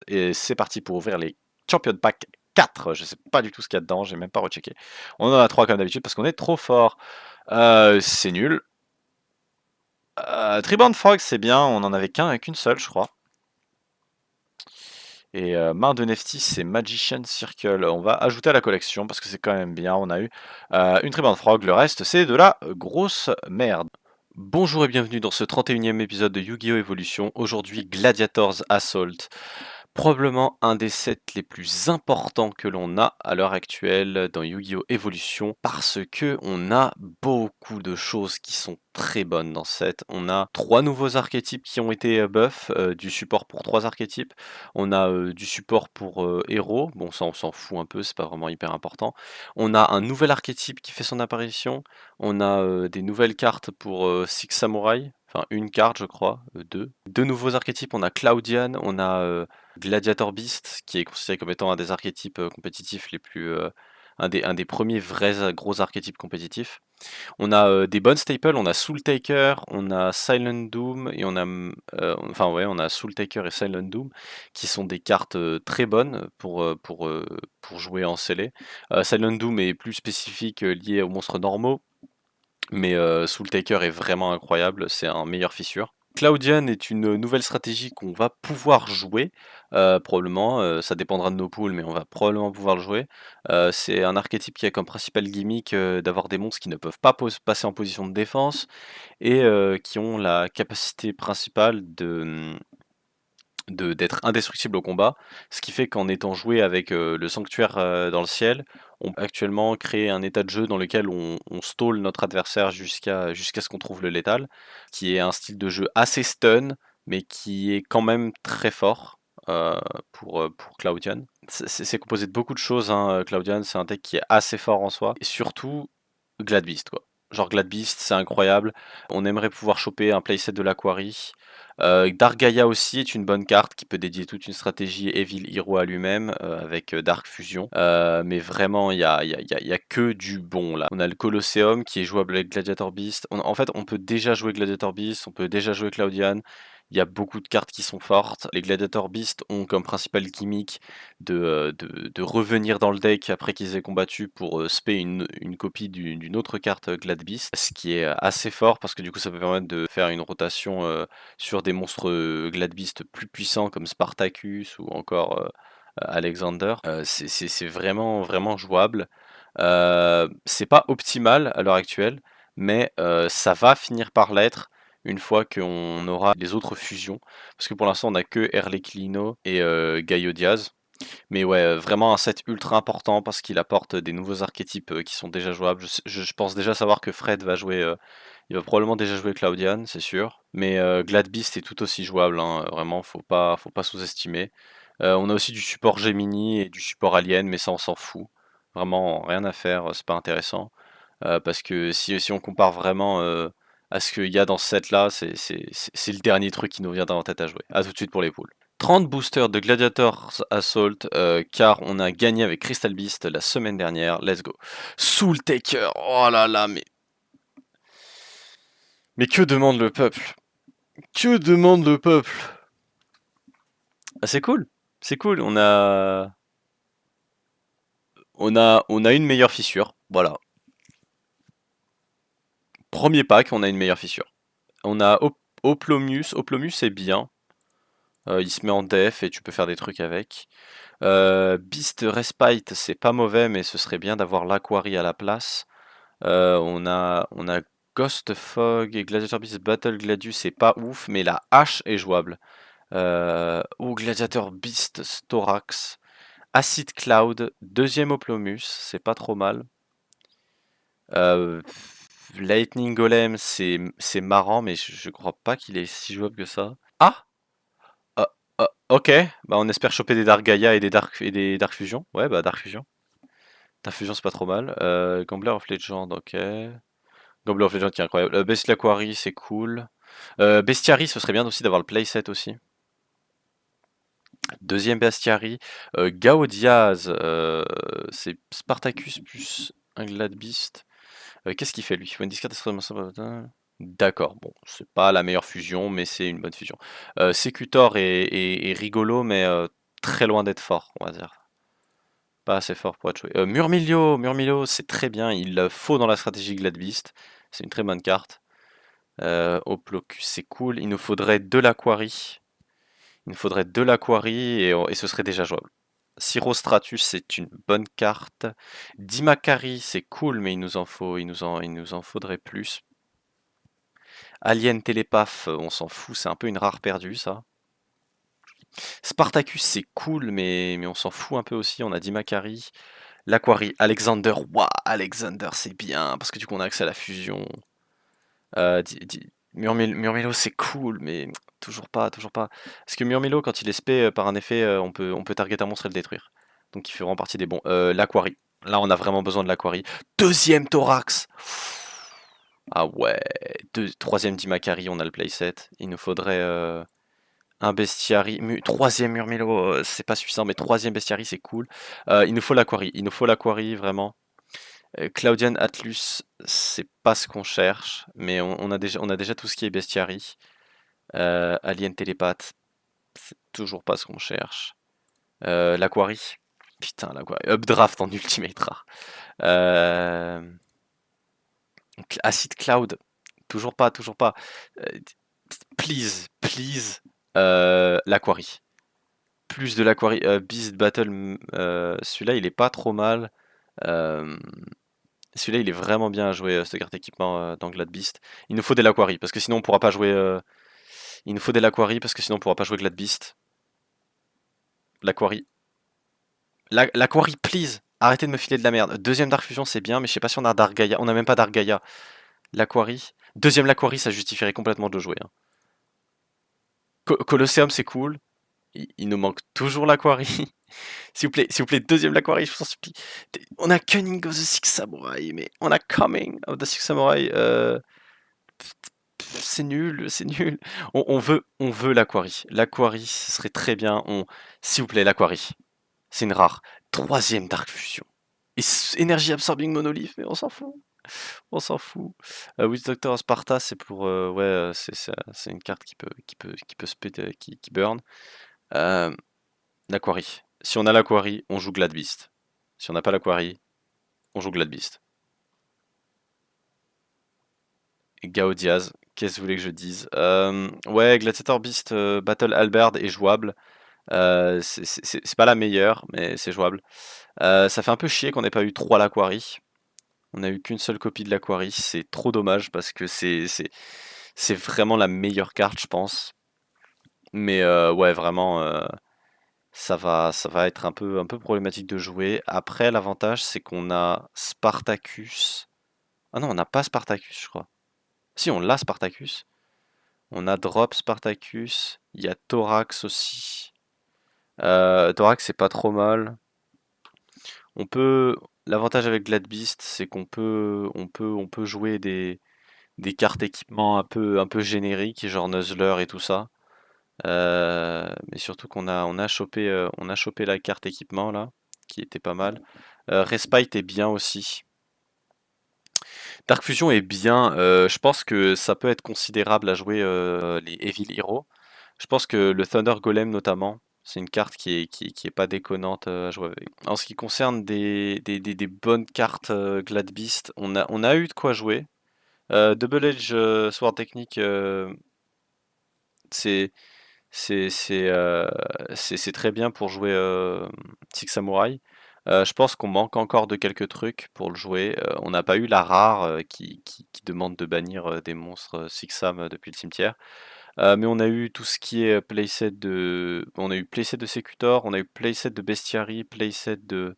et c'est parti pour ouvrir les Champion Pack 4. Je sais pas du tout ce qu'il y a dedans, j'ai même pas rechecké. On en a 3 comme d'habitude parce qu'on est trop fort. C'est nul. Triband Frog c'est bien, on en avait qu'une seule je crois. Et main de Nefty c'est Magician Circle. On va ajouter à la collection parce que c'est quand même bien. On a eu une Triband Frog, le reste c'est de la grosse merde. Bonjour et bienvenue dans ce 31e épisode de Yu-Gi-Oh! Evolution. Aujourd'hui Gladiators Assault. Probablement un des sets les plus importants que l'on a à l'heure actuelle dans Yu-Gi-Oh! Evolution parce que on a beaucoup de choses qui sont très bonnes dans ce set. On a 3 nouveaux archétypes qui ont été buff, du support pour 3 archétypes. On a du support pour héros, bon ça on s'en fout un peu, c'est pas vraiment hyper important. On a un nouvel archétype qui fait son apparition. On a des nouvelles cartes pour Six Samurai, enfin une carte je crois, deux. Deux nouveaux archétypes, on a Cloudian, on a Gladiator Beast, qui est considéré comme étant un des archétypes compétitifs les plus... un des premiers vrais gros archétypes compétitifs. On a des bonnes staples, on a Soul Taker, on a Silent Doom, et on a... enfin ouais, on a Soul Taker et Silent Doom, qui sont des cartes très bonnes pour jouer en scellé. Silent Doom est plus spécifique, lié aux monstres normaux, mais Soul Taker est vraiment incroyable, c'est un meilleur fissure. Cloudian est une nouvelle stratégie qu'on va pouvoir jouer, probablement, ça dépendra de nos pools, mais on va probablement pouvoir le jouer. C'est un archétype qui a comme principal gimmick d'avoir des monstres qui ne peuvent pas passer en position de défense et qui ont la capacité principale d'être indestructible au combat, ce qui fait qu'en étant joué avec le sanctuaire dans le ciel, on peut actuellement créer un état de jeu dans lequel on stall notre adversaire jusqu'à ce qu'on trouve le létal, qui est un style de jeu assez stun, mais qui est quand même très fort pour Cloudian. C'est composé de beaucoup de choses, hein, Cloudian, c'est un deck qui est assez fort en soi, et surtout Gladbeast quoi. Genre Gladbeast, c'est incroyable. On aimerait pouvoir choper un playset de l'Aquari. Dark Gaia aussi est une bonne carte qui peut dédier toute une stratégie Evil Hero à lui-même avec Dark Fusion. Mais vraiment, il y a que du bon là. On a le Colosseum qui est jouable avec Gladiator Beast. En fait, on peut déjà jouer Gladiator Beast, on peut déjà jouer Cloudian. Il y a beaucoup de cartes qui sont fortes. Les Gladiator Beast ont comme principal gimmick de revenir dans le deck après qu'ils aient combattu pour spé une copie d'une autre carte Glad Beast, ce qui est assez fort parce que du coup ça peut permettre de faire une rotation sur des monstres Glad Beast plus puissants comme Spartacus ou encore Alexander. C'est vraiment, vraiment jouable. C'est pas optimal à l'heure actuelle, mais ça va finir par l'être une fois qu'on aura les autres fusions. Parce que pour l'instant, on a que Erleclino et Gaio Diaz. Mais ouais, vraiment un set ultra important parce qu'il apporte des nouveaux archétypes qui sont déjà jouables. Je pense déjà savoir que Fred va jouer, il va probablement déjà jouer Cloudian, c'est sûr. Mais Gladbeast est tout aussi jouable, hein, vraiment, faut pas sous-estimer. On a aussi du support Gemini et du support Alien, mais ça on s'en fout. Vraiment, rien à faire, c'est pas intéressant. Parce que si on compare vraiment à ce qu'il y a dans ce set-là, c'est le dernier truc qui nous viendra en tête à jouer. A tout de suite pour les poules. 30 boosters de Gladiators Assault, car on a gagné avec Crystal Beast la semaine dernière. Let's go. Soul Taker, oh là là, mais que demande le peuple? Que demande le peuple? Ah, c'est cool, c'est cool. On a une meilleure fissure, voilà. Premier pack, on a une meilleure fissure. On a Oplomus, Oplomus c'est bien. Il se met en def et tu peux faire des trucs avec. Beast Respite, c'est pas mauvais, mais ce serait bien d'avoir l'Aquari à la place. On a Ghost Fog et Gladiator Beast Battle Gladius, c'est pas ouf, mais la hache est jouable. Ou Gladiator Beast Storax. Acid Cloud, deuxième Oplomus, c'est pas trop mal. Lightning Golem, c'est marrant, mais je crois pas qu'il est si jouable que ça. Ah! Ok, bah on espère choper des Dark Gaia et des Dark Fusion. Ouais, bah Dark Fusion. Dark Fusion, c'est pas trop mal. Gambler of Legend, ok. Gambler of Legend qui est incroyable. Bestial Quarry, c'est cool. Bestiary, ce serait bien aussi d'avoir le playset aussi. Deuxième Bestiary. Gao Diaz, c'est Spartacus plus un Glad Beast. Qu'est-ce qu'il fait lui? Il faut une discarte. D'accord, bon, c'est pas la meilleure fusion, mais c'est une bonne fusion. Secutor est rigolo, mais très loin d'être fort, on va dire. Pas assez fort pour être joué. Murmillo, c'est très bien, il le faut dans la stratégie Gladbeast. C'est une très bonne carte. Hoplocus, c'est cool. Il nous faudrait de l'Aquari. Il nous faudrait de l'Aquari et ce serait déjà jouable. Syrostratus, c'est une bonne carte. Dimacari, c'est cool, mais il nous en faudrait plus. Alien Télépathe, on s'en fout, c'est un peu une rare perdue, ça. Spartacus, c'est cool, mais on s'en fout un peu aussi. On a Dimacari. L'Aquari, Alexander, waouh, Alexander, c'est bien, parce que du coup, on a accès à la fusion. Murmillo, c'est cool, mais toujours pas, toujours pas. Parce que Murmillo, quand il est spé par un effet, on peut target un monstre et le détruire. Donc il fait vraiment partie des bons. L'Aquari. Là, on a vraiment besoin de l'Aquari. Deuxième Thorax. Ah ouais. Troisième Dimacari, on a le playset. Il nous faudrait un Bestiary. Troisième Murmillo, c'est pas suffisant, mais troisième Bestiary, c'est cool. Il nous faut l'Aquari. Il nous faut l'Aquari, vraiment. Claudian Atlus, c'est pas ce qu'on cherche, mais on a déjà tout ce qui est bestiary. Alien Télépathe, c'est toujours pas ce qu'on cherche. L'Aquari, putain, l'Aquari. Updraft en Ultimate rare. Euh, Acid Cloud, toujours pas, toujours pas. Euh, Please, please, l'Aquari. Plus de l'Aquari. Beast Battle, celui-là, il est pas trop mal. Euh, Celui-là, il est vraiment bien à jouer, cette carte équipement dans Gladbeast. Il nous faut des Laquari, parce que sinon on pourra pas jouer. Il nous faut des Laquari, parce que sinon on pourra pas jouer Gladbeast. Laquari. Laquari, please! Arrêtez de me filer de la merde. Deuxième Dark Fusion, c'est bien, mais je sais pas si on a Dark Gaia. On a même pas Dark Gaia. Laquari. Deuxième Laquari, ça justifierait complètement de le jouer, hein. Colosseum, c'est cool. Il nous manque toujours l'Aquari. S'il vous plaît, deuxième l'Aquari, je vous en supplie. On a Cunning of the Six Samurai, mais on a Coming of the Six Samurai. C'est nul, c'est nul. On veut l'Aquari. L'Aquari, ce serait très bien. S'il vous plaît, l'Aquari. C'est une rare. Troisième Dark Fusion. Et Energy Absorbing Monolith, mais on s'en fout. On s'en fout. Witch Doctor Sparta, c'est pour. Ouais, c'est une carte qui peut se péter, qui burn. L'Aquari. Si on a l'Aquari, on joue Gladbeast. Si on n'a pas l'Aquari, on joue Gladbeast. Gao Diaz, qu'est-ce que vous voulez que je dise? Ouais, Gladiator Beast Battle Albert est jouable. C'est pas la meilleure, mais c'est jouable. Ça fait un peu chier qu'on n'ait pas eu 3 l'Aquari. On n'a eu qu'une seule copie de l'Aquari. C'est trop dommage parce que c'est vraiment la meilleure carte, je pense. Mais ouais, vraiment, ça va être un peu problématique de jouer. Après, l'avantage, c'est qu'on a Spartacus. Ah non, on n'a pas Spartacus, je crois. Si, on l'a Spartacus. On a Drop Spartacus. Il y a Thorax aussi. Thorax, c'est pas trop mal. On peut. L'avantage avec Gladbeast, c'est on peut jouer des cartes équipement un peu génériques, genre Nuzzler et tout ça. Mais surtout on a chopé la carte équipement là, qui était pas mal. Respite est bien aussi. Dark Fusion est bien. Je pense que ça peut être considérable à jouer les Evil Heroes. Je pense que le Thunder Golem notamment, c'est une carte qui est pas déconnante à jouer avec. En ce qui concerne des bonnes cartes Gladbeast, on a eu de quoi jouer. Double Edge Sword Technique, c'est c'est très bien pour jouer Six Samurai. Je pense qu'on manque encore de quelques trucs pour le jouer. On n'a pas eu la rare qui demande de bannir des monstres Six Sam depuis le cimetière. Mais on a eu tout ce qui est playset de. On a eu playset de Secutor, on a eu playset de Bestiary, playset de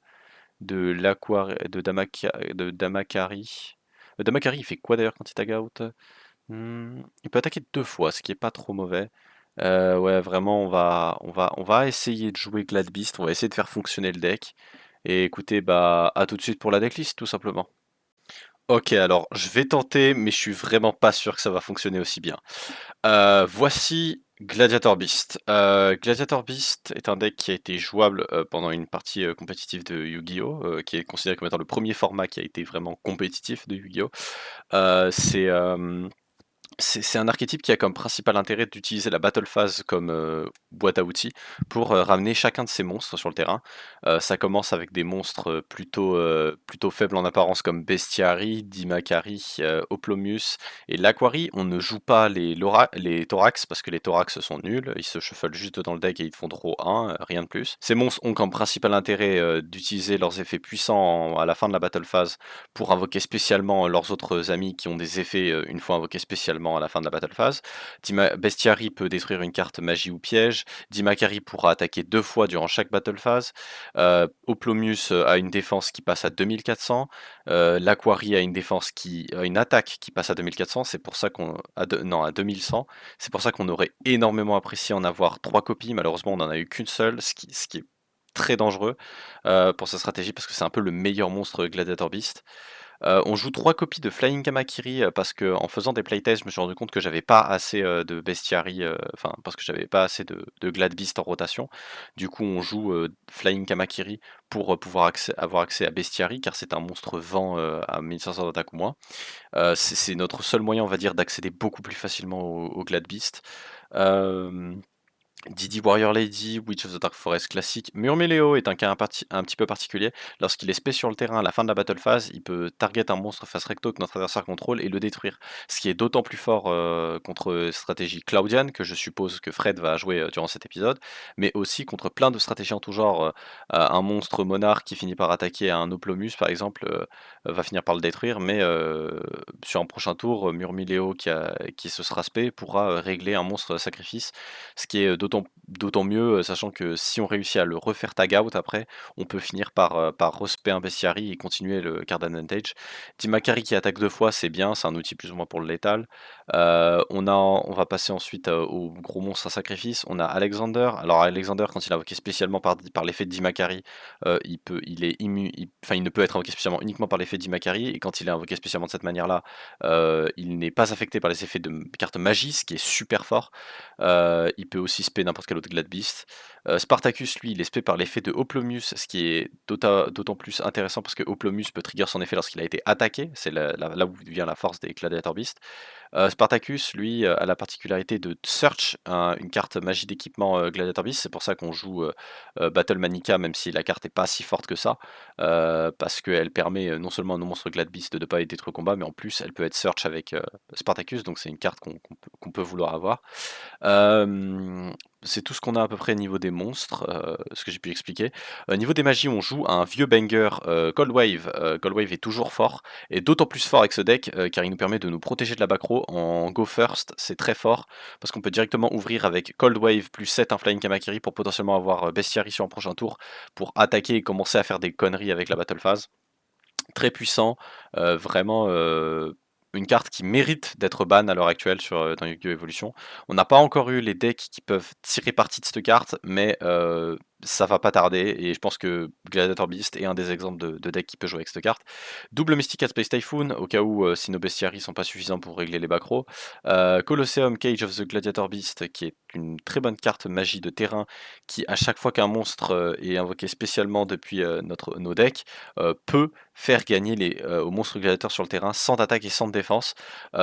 Damakari. Damakari, il fait quoi d'ailleurs quand il tag out? Il peut attaquer 2 fois, ce qui est pas trop mauvais. Ouais, vraiment, on va essayer de jouer Gladbeast, on va essayer de faire fonctionner le deck. Et écoutez, bah, à tout de suite pour la decklist, tout simplement. Ok, alors, je vais tenter, mais je suis vraiment pas sûr que ça va fonctionner aussi bien. Voici Gladiator Beast. Gladiator Beast est un deck qui a été jouable pendant une partie compétitive de Yu-Gi-Oh! Qui est considéré comme étant le premier format qui a été vraiment compétitif de Yu-Gi-Oh! C'est C'est un archétype qui a comme principal intérêt d'utiliser la battle phase comme, boîte à outils pour, ramener chacun de ses monstres sur le terrain. Ça commence avec des monstres, plutôt faibles en apparence comme Bestiary, Dimacari, Hoplomyus et Laquari. On ne joue pas les Thorax parce que les Thorax sont nuls, ils se shufflent juste dans le deck et ils te font draw 1, rien de plus. Ces monstres ont comme principal intérêt, d'utiliser leurs effets puissants à la fin de la battle phase pour invoquer spécialement leurs autres amis qui ont des effets une fois invoqués spécialement à la fin de la battle phase. Bestiary peut détruire une carte magie ou piège. Dimacari pourra attaquer 2 fois durant chaque battle phase. Hoplomyus a une défense qui passe à 2400. L'Aquari a une défense qui a une attaque qui passe à 2400. C'est pour ça qu'on non à 2100. C'est pour ça qu'on aurait énormément apprécié en avoir 3 copies. Malheureusement, on n'en a eu qu'une seule, ce qui est très dangereux pour sa stratégie parce que c'est un peu le meilleur monstre Gladiator Beast. On joue 3 copies de Flying Kamakiri, parce que en faisant des playtests, je me suis rendu compte que j'avais pas assez, de Bestiary, enfin parce que j'avais pas assez de Glad Beast en rotation. Du coup, on joue, Flying Kamakiri pour, pouvoir avoir accès à Bestiary, car c'est un monstre vent, à 1500 d'attaque ou moins. C'est notre seul moyen, on va dire, d'accéder beaucoup plus facilement au Glad Beast. Hem Didi Warrior Lady, Witch of the Dark Forest classique. Murmileo est un cas un petit peu particulier. Lorsqu'il est spé sur le terrain à la fin de la battle phase, il peut target un monstre face recto que notre adversaire contrôle et le détruire. Ce qui est d'autant plus fort contre stratégie Cloudian, que je suppose que Fred va jouer durant cet épisode, mais aussi contre plein de stratégies en tout genre. Un monstre monarque qui finit par attaquer un Oplomus, par exemple, va finir par le détruire, mais sur un prochain tour, Murmileo qui se sera spé pourra régler un monstre sacrifice, ce qui est d'autant mieux, sachant que si on réussit à le refaire tag out après, on peut finir par respect un bestiary et continuer le card advantage. Dimacari qui attaque 2 fois, c'est bien, c'est un outil plus ou moins pour le létal. On va passer ensuite, au gros monstre à sacrifice. On a Alexander. Alors Alexander, quand il est invoqué spécialement par l'effet de Dimacari, il ne peut être invoqué spécialement uniquement par l'effet de Dimacari, et quand il est invoqué spécialement de cette manière-là, il n'est pas affecté par les effets de carte magie, ce qui est super fort. Il peut aussi spé n'importe quel autre Gladbeast. Spartacus, lui, il est spé par l'effet de Hoplomyus, ce qui est d'autant plus intéressant parce que Hoplomyus peut trigger son effet lorsqu'il a été attaqué. C'est là où vient la force des Gladiator Beasts. Spartacus, lui, a la particularité de search une carte magie d'équipement Gladiator Beast. C'est pour ça qu'on joue Battle Manica, même si la carte n'est pas si forte que ça, parce qu'elle permet non seulement à nos monstres Glad Beast de ne pas être détruits au combat, mais en plus elle peut être search avec Spartacus, donc c'est une carte qu'on peut vouloir avoir. Hem, c'est tout ce qu'on a à peu près niveau des monstres, ce que j'ai pu expliquer. Niveau des magies, on joue un vieux banger, Cold Wave. Cold Wave est toujours fort et d'autant plus fort avec ce deck, car il nous permet de nous protéger de la backrow en go first, c'est très fort parce qu'on peut directement ouvrir avec Cold Wave plus 7 un Flying Kamakiri pour potentiellement avoir, Bestiary sur un prochain tour pour attaquer et commencer à faire des conneries avec la battle phase. Très puissant, vraiment, une carte qui mérite d'être ban à l'heure actuelle dans Yu-Gi-Oh! Evolution. On n'a pas encore eu les decks qui peuvent tirer parti de cette carte, mais ça va pas tarder et je pense que Gladiator Beast est un des exemples de deck qui peut jouer avec cette carte. Double Mystic at Space Typhoon, au cas où si nos bestiaries sont pas suffisants pour régler les back row. Colosseum Cage of the Gladiator Beast, qui est une très bonne carte magie de terrain, qui à chaque fois qu'un monstre est invoqué spécialement depuis nos decks, peut faire gagner aux monstres gladiateurs sur le terrain sans attaque et sans défense.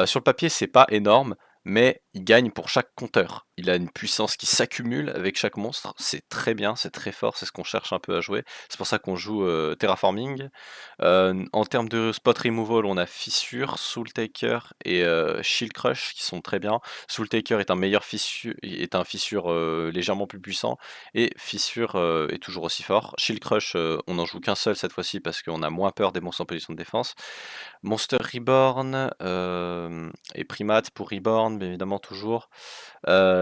Sur le papier, c'est pas énorme, mais il gagne pour chaque compteur. Il a une puissance qui s'accumule avec chaque monstre. C'est très bien, c'est très fort, c'est ce qu'on cherche un peu à jouer. C'est pour ça qu'on joue Terraforming. En termes de spot removal, on a Fissure, Soul Taker et Shield Crush qui sont très bien. Soul Taker est un fissure légèrement plus puissant et Fissure est toujours aussi fort. Shield Crush, on n'en joue qu'un seul cette fois-ci parce qu'on a moins peur des monstres en position de défense. Monster Reborn et Primate pour Reborn, bien évidemment toujours.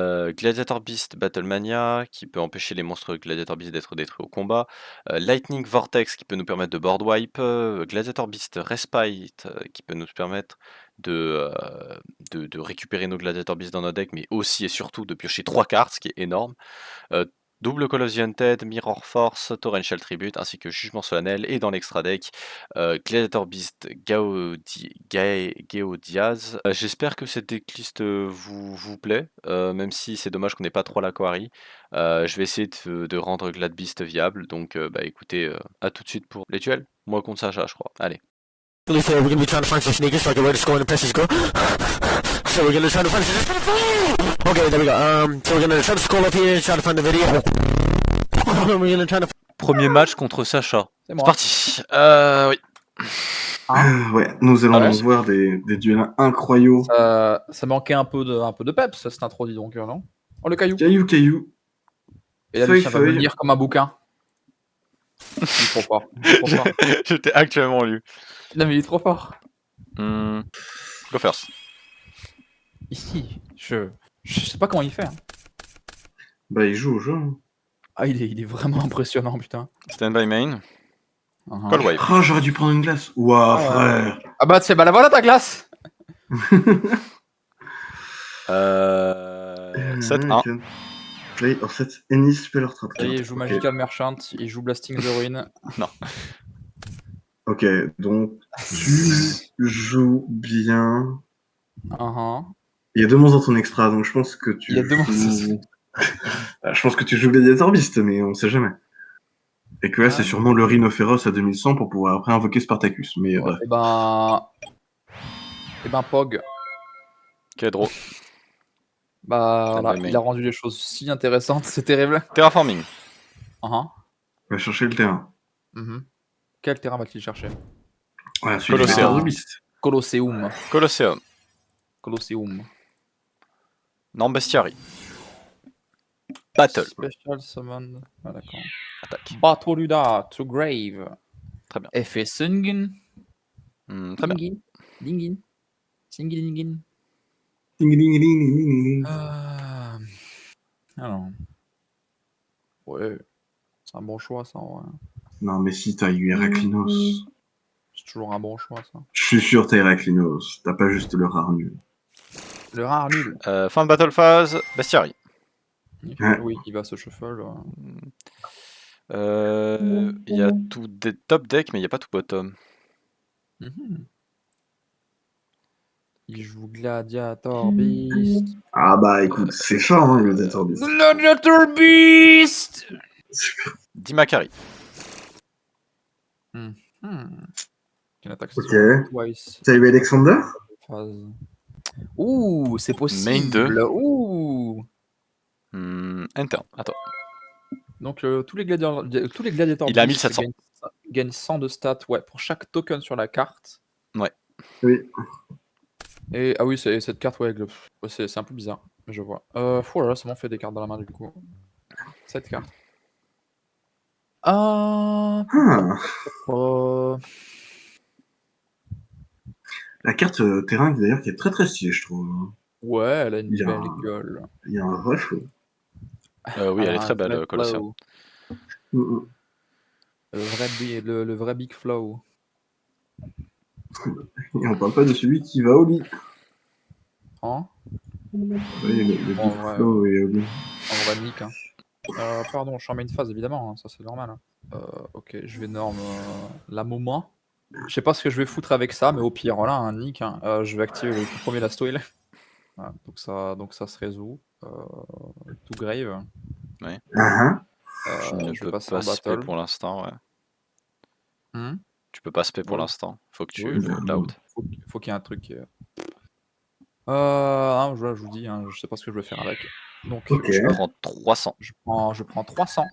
Gladiator Beast Battlemania qui peut empêcher les monstres Gladiator Beast d'être détruits au combat. Lightning Vortex qui peut nous permettre de board wipe. Gladiator Beast Respite qui peut nous permettre de, de récupérer nos Gladiator Beast dans notre deck, mais aussi et surtout de piocher 3 cartes, ce qui est énorme. Double Call of the Undead, Mirror Force, Torrential Tribute, ainsi que Jugement Solennel, et dans l'extra deck, Gladiator Beast, Gao Diaz. J'espère que cette decklist vous plaît, même si c'est dommage qu'on n'ait pas 3 Laquari. Je vais essayer de rendre Glad Beast viable, donc bah écoutez, à tout de suite pour les duels. Moi contre Sacha, je crois. Allez. So we're gonna be trying to find some sneakers so I can wear the score in the press go. So we're gonna try to find. Okay, there we go. So we're gonna try to scroll up here, try to find the video. We're gonna try to. Premier match contre Sacha. C'est C'est moi. parti. Oui. Ouais, nous allons Allons-y. voir des duels incroyables. Ça manquait un peu de peps, cette intro, dis donc, non? Oh, le caillou. Caillou. Et là, Feuille, Lucien va me le feuille. lire comme un bouquin. Il est trop fort. Il est trop fort. J'étais actuellement lu. Non, mais il est trop fort. Go first. Ici, je sais pas comment il fait. Hein. Bah, il joue au jeu. Hein. Ah, il est vraiment impressionnant, putain. Stand by main. Uh-huh. Call wave. Oh, j'aurais dû prendre une glace. Ouah, frère. Ah bah, bah la voilà ta glace. 7-1. Play or set any spell or trap Ça y est, card. il joue Ok. Magical Merchant, il joue Blasting the Ruin. Non. Ok, donc tu joues bien. Uh-huh. Il y a 2 monstres dans ton extra, donc je pense que tu Il y a 2 joues... Je pense que tu joues Gladiator Beast, mais on sait jamais. Et que là, c'est sûrement le Rhinophéros à 2100 pour pouvoir après invoquer Spartacus. Mais bref. Et ben Pog. Ok, draw. Bah Stand voilà, by main. il a rendu les choses si intéressantes, c'est terrible. Terraforming. Uh-huh. Va chercher le terrain. Mhm. Quel terrain va-t-il chercher? Voilà, celui de Colosseum. Gladiator Beast. Colosseum. Colosseum. Colosseum. Non, Bestiary. Battle. Special Summon. Ah, d'accord. Attaque. Batoluda to Grave. Très bien. Effet Sungen. Très bien. Dingin. Dingin. Singilingin. Ding, ding, ding, ding, ding, ding. Alors. Ouais. C'est un bon choix, ça, en vrai. Non, mais si, t'as eu Heraklinos. C'est toujours un bon choix, ça. Je suis sûr t'as Heraklinos. T'as pas juste le rare nul. Le rare nul. Fin de battle phase. Bestiary. Ouais. Oui, il va se shuffle. Il y a tout des top deck, mais il n'y a pas tout bottom. Mhm. Il joue Gladiator Beast. Ah bah écoute, c'est fort, hein, Gladiator Beast. Gladiator Beast. Dimakari. Une attaque Ok. twice. T'as eu Alexander? Phase. Ouh, c'est possible. Main 2. Ouh. Enter. Attends. Donc tous les gladiators Il a Beast 1700. gagnent 100 de stats, ouais, pour chaque token sur la carte. Ouais. Oui. Et ah oui, cette carte, ouais, c'est un peu bizarre, mais je vois. Voilà, ça m'en fait des cartes dans la main du coup. Cette carte. Ah. La carte terrain d'ailleurs qui est très très stylée, je trouve. Ouais, elle a une Il y a belle un- gueule. Il y a un vrai flow. Oui, elle est Ah, très un belle, vrai Colosseum. flow. Le vrai big flow. Et on parle pas de celui qui va au lit. Hein? Oui, le big Ouais. flow et au lit. En vrai, nique. Hein. Pardon, je suis en main phase évidemment, hein, ça c'est normal. Hein. Ok, je vais norme la moment. Je sais pas ce que je vais foutre avec ça, mais au pire, voilà, un nick. Hein. Je vais activer le tout premier last will. Voilà, donc ça se résout. Tout grave. Ah, Tu ne je vais peux passer pas en spé battle. pour l'instant, ouais. Tu peux pas spé pour Oui. l'instant. Faut que tu Oui, le loud. faut qu'il y ait un truc. Je vous dis, hein, je sais pas ce que je vais faire avec. Donc, ok. Je prends 300. je prends 300.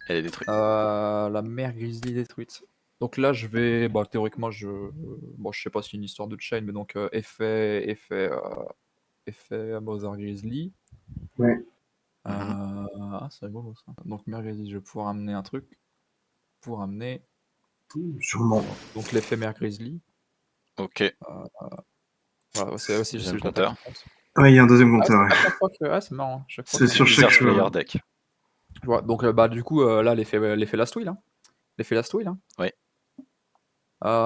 Elle est détruite. La mère grizzly détruite. Donc là, je vais. Bah, théoriquement, je sais pas si c'est une histoire de chain, mais donc effet Mother Grizzly. Ouais. C'est rigolo ça. Donc mère grizzly, je vais pouvoir amener un truc. Pour amener. Sûrement. Donc l'effet mère grizzly. Ok. Voilà, c'est aussi Deuxième je l'attaque compteur. en compte. Ouais, il y a un deuxième compteur. À chaque fois que. C'est marrant. À chaque fois C'est que- sur chaque Wizard's choix. Player deck. Ouais, donc bah du coup là l'effet last will. Hein. L'effet last will. Hein. Ouais.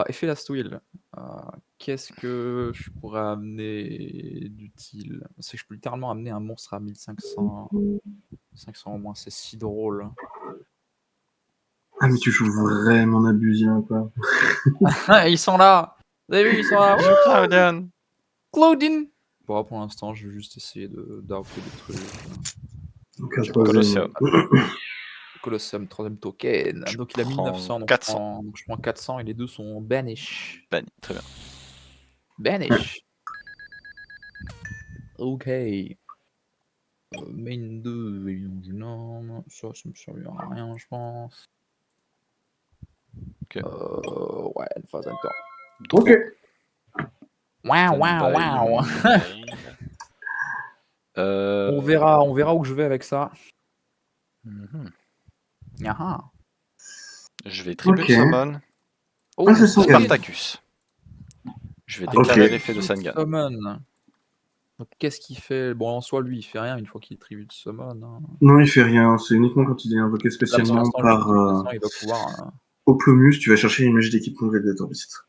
Effet last will. Qu'est-ce que je pourrais amener d'utile? C'est que je peux littéralement amener un monstre à 1500. 500 au moins, c'est si drôle. Ah, mais tu joues vraiment abusien, quoi. Ils sont là! Vous avez vu, ils sont là! Je Claudian. Claudine! Bon, pour l'instant, je vais juste essayer d'arrêter des trucs. Donc, un J'ai pas troisième. Colosseum. Colossum, troisième token. Tu Donc il a prends 1900, donc 400. je prends 400 et les deux sont banish. Banni, très bien. Banish. Ok. Main 2, évidemment du norme. Ça me servira à rien, je pense. Ok. Ouais, une phase enter. Ok. Waouh, waouh, waouh. On verra où je vais avec ça. Yaha. Je vais tribute Ok. summon Oh, Ah, c'est Sangan. Spartacus. Je vais déclarer Ok. l'effet de Sangan. Summon. Donc qu'est-ce qu'il fait? Bon, en soi, lui, il fait rien une fois qu'il est tribute summon. Hein. Non, il fait rien. C'est uniquement quand il est invoqué Là, pour spécialement l'instant, par il va pouvoir. Oplomus. Tu vas chercher une image d'équipe complète d'Atorbist.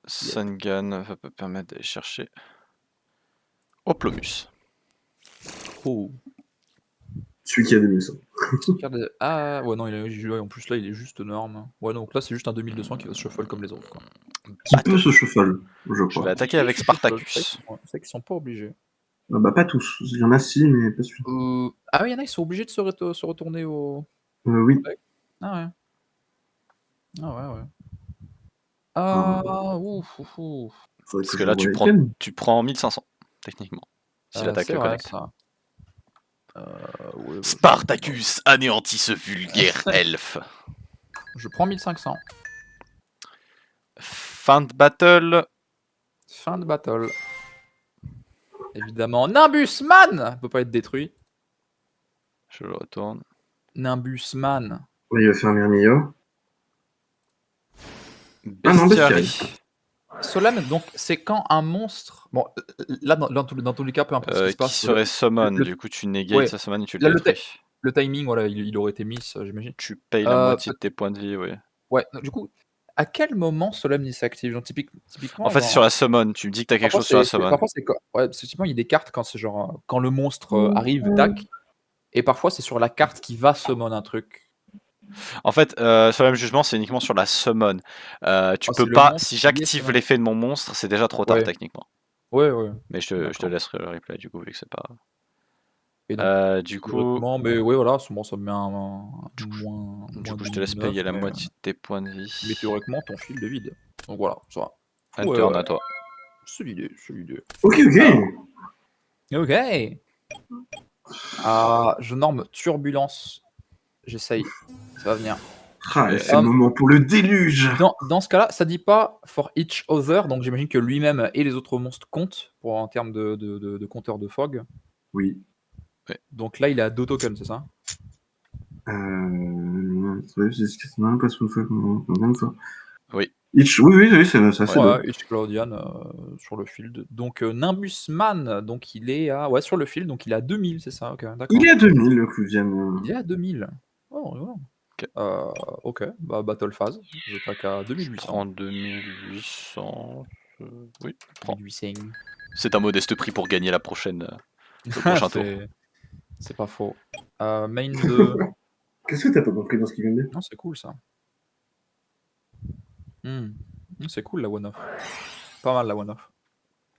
Sangan va me permettre d'aller chercher Oplomus. Oh. Celui qui a 2100. Ah, ouais, non, en plus, là, il est juste norme. Ouais, donc là, c'est juste un 2200 qui va se shuffle comme les autres. Quoi. Qui peut se shuffle, je Je vais crois. attaquer avec Spartacus. C'est vrai qu'ils sont pas obligés. Ah bah, pas tous. Il y en a 6, mais pas celui. Ah oui, il y en a, ils sont obligés de se retourner au. Oui. Ah ouais. Ah ouais, ouais. Ah, ouf, ouf, ouf. Faudrait Parce que que je là, revoie les thèmes. tu prends 1500, techniquement. Si l'attaque C'est le vrai, connecte. ça. Ouais, Spartacus anéantit ce vulgaire elfe. je prends 1500. Fin de battle. Fin de battle. Évidemment, Nimbusman peut pas être détruit. Je le retourne. Nimbusman. Oui, il va faire un Myrmillo. Ah non, Bestiary. Solam, donc c'est quand un monstre. Bon, là, dans tous les cas, peu importe ce qui se Qui passe. serait summon, le- du coup tu négates ouais. sa summon et tu Là, le détruis. le timing, voilà, il aurait été miss, j'imagine. Tu payes la moitié de tes points de vie, oui. Ouais, du coup, à quel moment Solemn s'active? Genre, typiquement, En fait, c'est sur la summon. Tu me dis que t'as quelque chose sur la summon. parfois, c'est quoi? Ouais, parce que typiquement, il y a des cartes quand c'est genre quand le monstre arrive, tac. Et parfois, c'est sur la carte qui va summon un truc. En fait, sur le même jugement, c'est uniquement sur la summon. Tu peux c'est le pas. monstre Si qui est j'active summon. l'effet de mon monstre, c'est déjà trop tard Ouais. techniquement. Ouais, ouais. Mais je te D'accord. laisse le replay du coup, vu que c'est pas. Et donc, Du coup, théoriquement, mais ouais, voilà, souvent ça me met un moins. je te laisse payer la moitié de tes points de vie. Mais théoriquement, ton shield est vide. Donc voilà, ça va. Alterne à toi. C'est l'idée. Ok, ok. Ok. Je norme turbulence. J'essaye. Ça va venir. Ah, c'est le moment pour le déluge. Dans ce cas-là, ça dit pas for each other, donc j'imagine que lui-même et les autres monstres comptent en termes de compteur de fog. Oui. Ouais. Donc là, il a 2 tokens, c'est ça? Oui. Oui, c'est assez Ouais, each Claudian sur le field. Donc Nimbusman, donc il est à. Ouais, sur le field, donc il est à 2000, c'est ça? Ok, d'accord. Il est à 2000, le Clusian. Il est à 2000. Oh, ouais. Ok, bah Battle Phase. J'attaque à 2800. Prends 2800. Oui, prends. 2800. C'est un modeste prix pour gagner le prochain tour. C'est pas faux. Main 2. Qu'est-ce que t'as pas compris dans ce qu'il vient de dire? Non, c'est cool ça. C'est cool la one-off. Pas mal la one-off.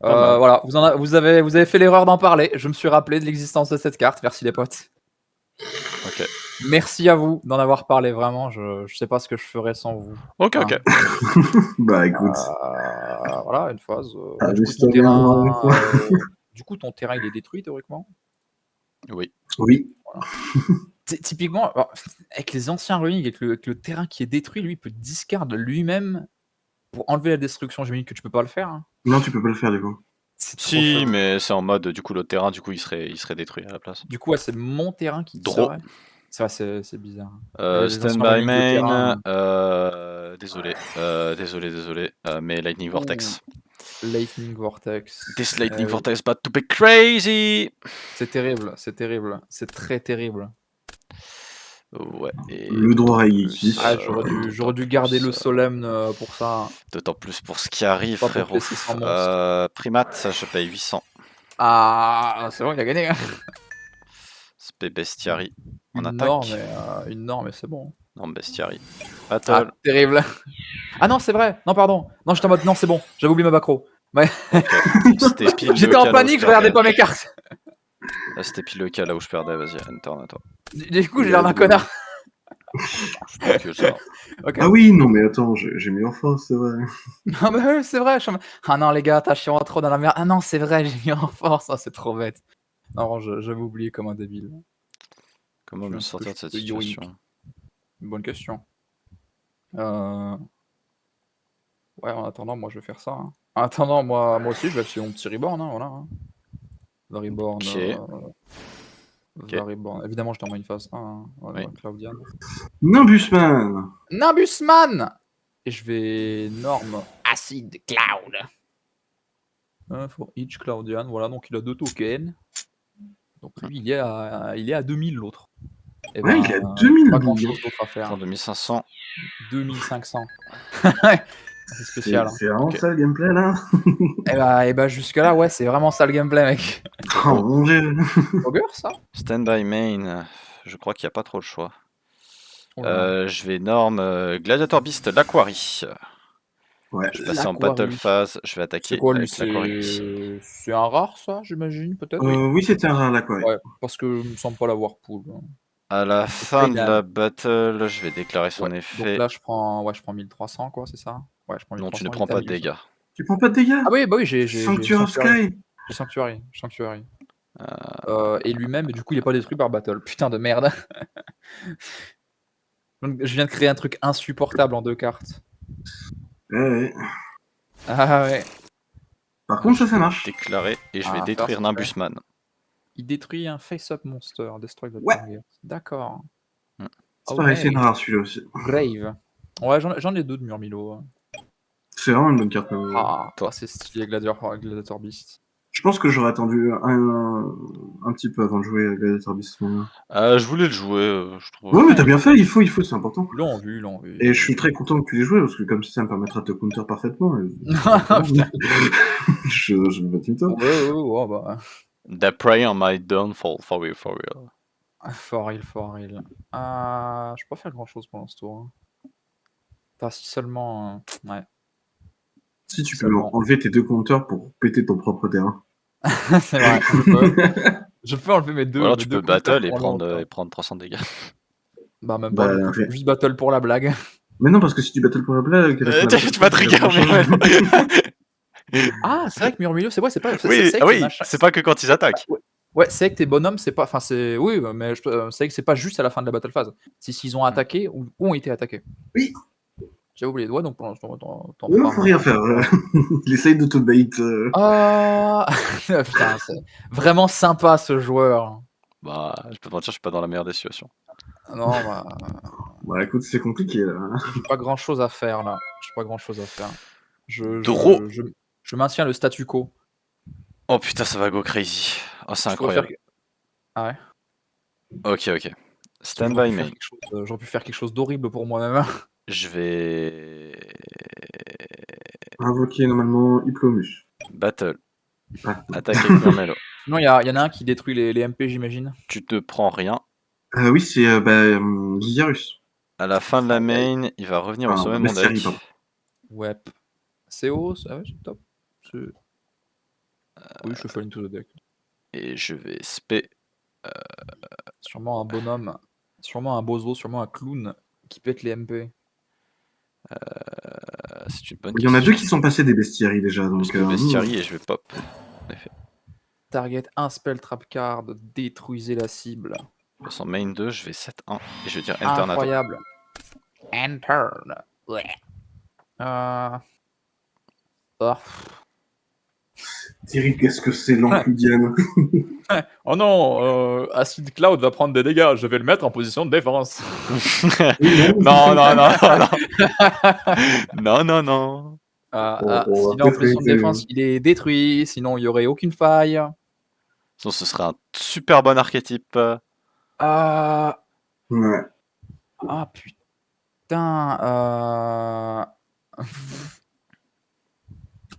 mal. Voilà, vous avez fait l'erreur d'en parler. Je me suis rappelé de l'existence de cette carte. Merci les potes. Ok. Merci à vous d'en avoir parlé, vraiment. Je sais pas ce que je ferais sans vous. Ok, ok. Bah écoute. Voilà, une phase. Du coup, ton terrain, il est détruit théoriquement. Oui. Oui. Voilà. Typiquement, alors, avec les anciens ruins, avec le terrain qui est détruit, lui, il peut discard lui-même pour enlever la destruction. J'imagine que tu peux pas le faire. Hein. Non, tu peux pas le faire du coup. Si, mais c'est en mode, du coup, le terrain, du coup, il serait détruit à la place. Du coup, ouais, c'est mon terrain qui serait. C'est bizarre. Stand by main. Désolé. Mais Lightning Vortex. Lightning Vortex. This Lightning Vortex about to be crazy. C'est terrible. C'est très terrible. Ouais. Et le droit à Yiki. J'aurais dû garder le solemne pour ça. D'autant plus pour ce qui arrive, frérot. Primate, je paye 800. Ah, c'est bon, il a gagné. Spé Bestiary en une attaque. Une norme, mais c'est bon. Non, Bestiary. Battle. Terrible. Ah non, c'est vrai. Non, pardon. Non, j'étais en mode, non, c'est bon. J'avais oublié ma macro. Ouais. Okay. J'étais en panique, je regardais pas mes cartes. Là, c'était pile le cas là où je perdais. Vas-y, turn à toi. Du coup, j'ai l'air d'un connard. C'est que ça. Ok. Ah oui, non, mais attends, j'ai mis en force, c'est vrai. Ah bah oui, c'est vrai. Ah non, les gars, t'as chiant trop dans la merde. Ah non, c'est vrai, j'ai mis en force. Ah, c'est trop bête. Non, j'avais oublié comme un débile. Comment Je suis me un sortir de peu cette de yoink. situation? Bonne question. Ouais, en attendant, moi, je vais faire ça. Hein. En attendant, moi aussi, je vais activer mon petit reborn. Hein, voilà. Hein. The reborn. Ok. The reborn. Évidemment, je t'envoie une phase 1. Hein. Ouais, Oui. ouais, Claudian. Nimbusman. Nimbusman. Et je vais norme Acid Cloud. For each Claudian. Voilà, donc il a 2 tokens. Donc lui, il est à 2000 l'autre. Et Ouais, il a ben, 2000 pas grand billes. chose d'autre à faire. Prends 2500. 2500. C'est spécial. Hein. C'est vraiment Ok. ça le gameplay là? Et bah jusque-là, ouais, c'est vraiment ça le gameplay, mec. Oh mon dieu. Ogre, ça? Stand by main. Je crois qu'il n'y a pas trop le choix. Oh là là. Je vais norme Gladiator Beast l'Aquari. Ouais. Je vais passer en battle phase. Je vais C'est attaquer quoi lui? avec l'Aquari. C'est un rare, ça, j'imagine, peut-être? Oui, c'était un rare l'aquarium. Ouais, parce que je me sens pas l'avoir pool. Hein. À la là, fin il de a- la battle, je vais déclarer son Ouais. Donc effet. là, je prends 1300, quoi, c'est ça? Ouais, je prends Non, 1300. tu ne il prends est à pas de 1800. dégâts. Tu prends pas de dégâts? Ah oui, bah oui, j'ai Sanctuary of Sanctuary. Sky. J'ai Sanctuary. Et lui-même, et du coup, il est pas détruit par battle. Putain de merde. Donc, je viens de créer un truc insupportable en 2 cartes. Ouais. Ah ouais. Par contre, ça Je vais marche. déclarer et je vais Ah, détruire ça, Nimbusman. Il détruit un face-up monster. Destroy the Ouais. target. D'accord. Hmm. C'est Oh, pareil, c'est une mate. rare celui-là aussi. Grave. Ouais, j'en ai 2 de Murmilo. C'est vraiment une bonne carte. Ah, c'est stylé, Gladiator Beast. Je pense que j'aurais attendu un petit peu avant de jouer à Gladiator Beast. Je voulais le jouer, je trouve. Ouais, mais t'as bien fait, il faut, c'est important. Ils l'ont vu. Et je suis très content que tu l'aies joué, parce que comme ça me permettra de te counter parfaitement. Et... Putain. je me bats tout le temps. Ouais, bah. They prey on my downfall, for real. For real. Je peux pas faire grand chose pendant ce tour. Hein. Enfin, si seulement. Ouais. Si tu peux Seulement. enlever tes 2 compteurs pour péter ton propre terrain. C'est vrai, je peux. Je peux enlever mes deux. Ou alors mes tu deux peux battle et compteurs pour l'autre. prendre 300 dégâts. Bah, même pas, du coup, je ouais. peux juste battle pour la blague. Mais non, parce que si tu battles pour la blague, Tu vas trigger, Ah, c'est vrai que Murmillo, c'est vrai, c'est pas. Oui, C'est vrai que machin- c'est pas que quand ils attaquent. Ouais, c'est vrai que tes bonhommes, c'est pas. Enfin, c'est. Oui, mais c'est vrai que c'est pas juste à la fin de la battle phase. C'est s'ils ont attaqué ou ont été attaqués. Oui. J'ai oublié. Ouais, donc pour l'instant, t'en Non, feras faut un. rien faire. Il essaye de te bait. Ah putain, c'est vraiment sympa ce joueur. Bah, je peux te mentir, je suis pas dans la meilleure des situations. Non, bah. Bah écoute, c'est compliqué là. J'ai pas grand chose à faire là. Draw. Je maintiens le statu quo. Oh putain, ça va go crazy. Oh, c'est Je pourrais incroyable. Ah ouais. Ok. Stand by main. J'aurais pu faire quelque chose d'horrible pour moi-même. Je vais... Invoquer normalement Hiplomus. Battle. Ah. Attaque avec Murmelo. Sinon, il y en a un qui détruit les MP, j'imagine. Tu te prends rien. Oui, c'est Lizarus. À la fin de la main, il va revenir au sommet de mon Bestiary, deck. pardon. Ouais. CO, ah ouais, c'est top. Oui, je fais fall into the deck. Et je vais spé. Sûrement un bonhomme, sûrement un bozo, sûrement un clown qui pète les MP. C'est une bonne Il y en a question. 2 qui sont passés des bestiaries déjà. Je Donc, peux bestiary et je vais pop. En effet. Target un spell trap card, détruisez la cible. De toute façon, main 2, je vais 7-1 et je vais dire enter. Incroyable. Enter. Ouais. Oh. Thierry, qu'est-ce que c'est l'Ancludienne? Oh non, Acid Cloud va prendre des dégâts, je vais le mettre en position de défense. Non. Non. Sinon, en position de défense, il est détruit, sinon il n'y aurait aucune faille. Sinon, ce serait un super bon archétype. Ouais. Ah putain.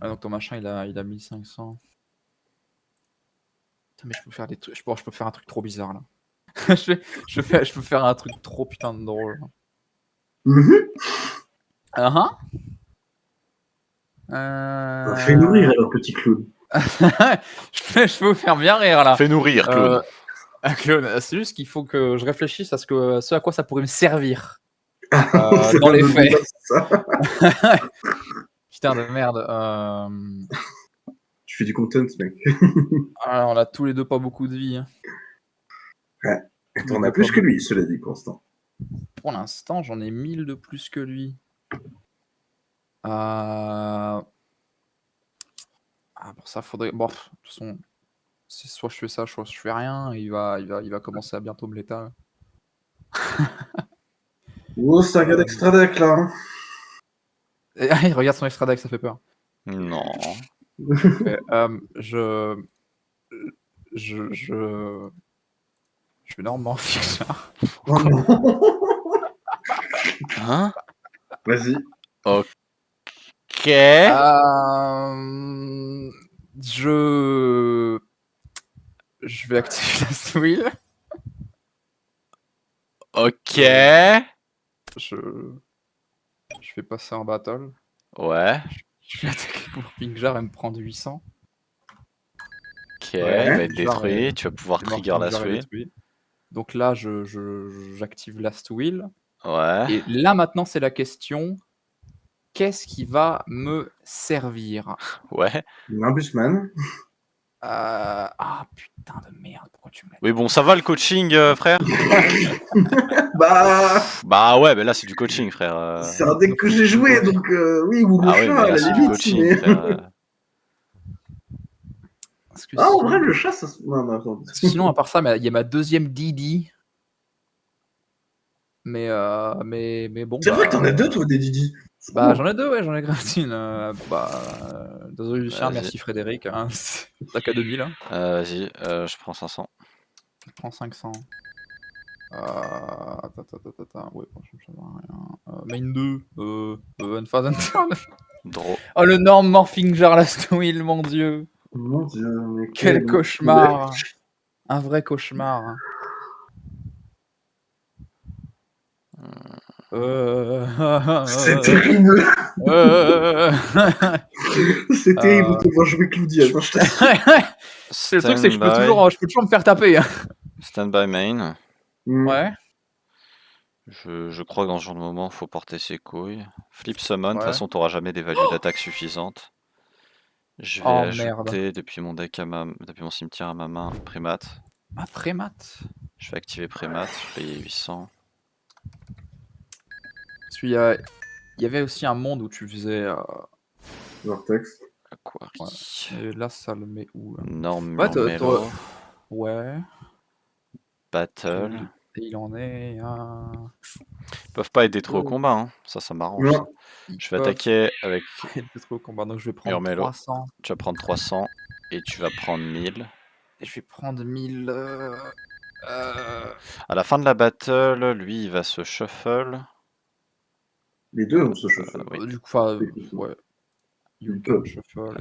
Donc ton machin, il a 1500. Putain, mais je peux faire des trucs. Je peux faire un truc trop bizarre là. je peux faire un truc trop putain de drôle. Fais nourrir alors, petit clown. Je peux vous faire bien rire là. Fais nourrir, clown. Un clone. C'est juste qu'il faut que je réfléchisse à ce à quoi ça pourrait me servir. C'est Dans pas les de faits. ça. Putain de merde. Tu fais du content, mec. Alors, on a tous les deux pas beaucoup de vie. Hein. Ouais. Et Tous t'en les as deux plus pas que lui, cela dit, pour l'instant. Pour l'instant, j'en ai 1000 de plus que lui. Pour ça, faudrait. Bon, de toute façon, c'est soit je fais ça, soit je fais rien. Il va commencer à bientôt me l'état. Oh, c'est un gars d'extra deck, là. Hein. Et, il regarde son extra deck, ça fait peur. Non. Ouais, je vais normalement faire ça. Oh non. Hein? Vas-y. Ok. Je vais activer la Swill. Ok. Je vais passer en battle. Ouais. Je vais attaquer pour Pingjar et me prendre 800. Ok, Ouais. il va être Pingjar détruit. est- Tu vas pouvoir est mort, trigger la Pingjar est suite. détruit. Donc là, j'active Last Will. Ouais. Et là, maintenant, c'est la question. Qu'est-ce qui va me servir? Ouais. Nimbusman. Putain de merde, pourquoi tu me l'as Oui, bon, ça va le coaching, frère? Bah, Bah ouais, mais là, c'est du coaching, frère. c'est un deck que j'ai joué, donc oui, ou le Ah oui, chat, mais à là, la c'est du limite. coaching, Mais... frère. Parce que Ah, en sinon- vrai, le chat, ça... Non, non, attends. Parce que sinon, à part ça, il y a ma deuxième Didi. Mais bon. C'est vrai que t'en as deux, toi, des Didi. Bah, j'en ai deux, ouais, j'en ai grave une. Désolé, Lucien, Vas-y. merci Frédéric. Hein. T'as qu'à 2000. Hein. Vas-y, je prends 500. Je prends 500. Ouais, ça va rien. Main 2. Unphase Turn. Draw. Oh, le Norm Morphing Jar Last Will, mon dieu. Mon dieu, mais Quel cauchemar. Un vrai cauchemar. C'est terrible. C'est terrible de te voir jouer Cloudienne. Hein, je t'assure. C'est le truc, c'est que je peux toujours me faire taper. Hein. Stand by main. Ouais. Je crois que dans ce genre de moment, faut porter ses couilles. Flip summon, de toute Ouais. façon, t'auras jamais des values d'attaque suffisantes. Je vais ajouter depuis mon deck depuis mon cimetière à ma main Prémat. Prémat. Je vais activer Prémat, je vais payer 800. Parce qu'il y avait aussi un monde où tu faisais. Vortex. Aquari. Ouais. Et là, ça le met où là Norm Ouais, Melo. Ouais. Battle. Et il en est à... Ils peuvent pas être détruits au combat, hein. Ça m'arrange. Ça. Je vais attaquer avec au combat, donc je vais prendre Murmelo. 300. Tu vas prendre 300 et tu vas prendre 1000. Et je vais prendre 1000. À la fin de la battle, lui, il va se shuffle. Les deux, on se shuffle. Oui. Du coup, ouais. You can peuvent. shuffle.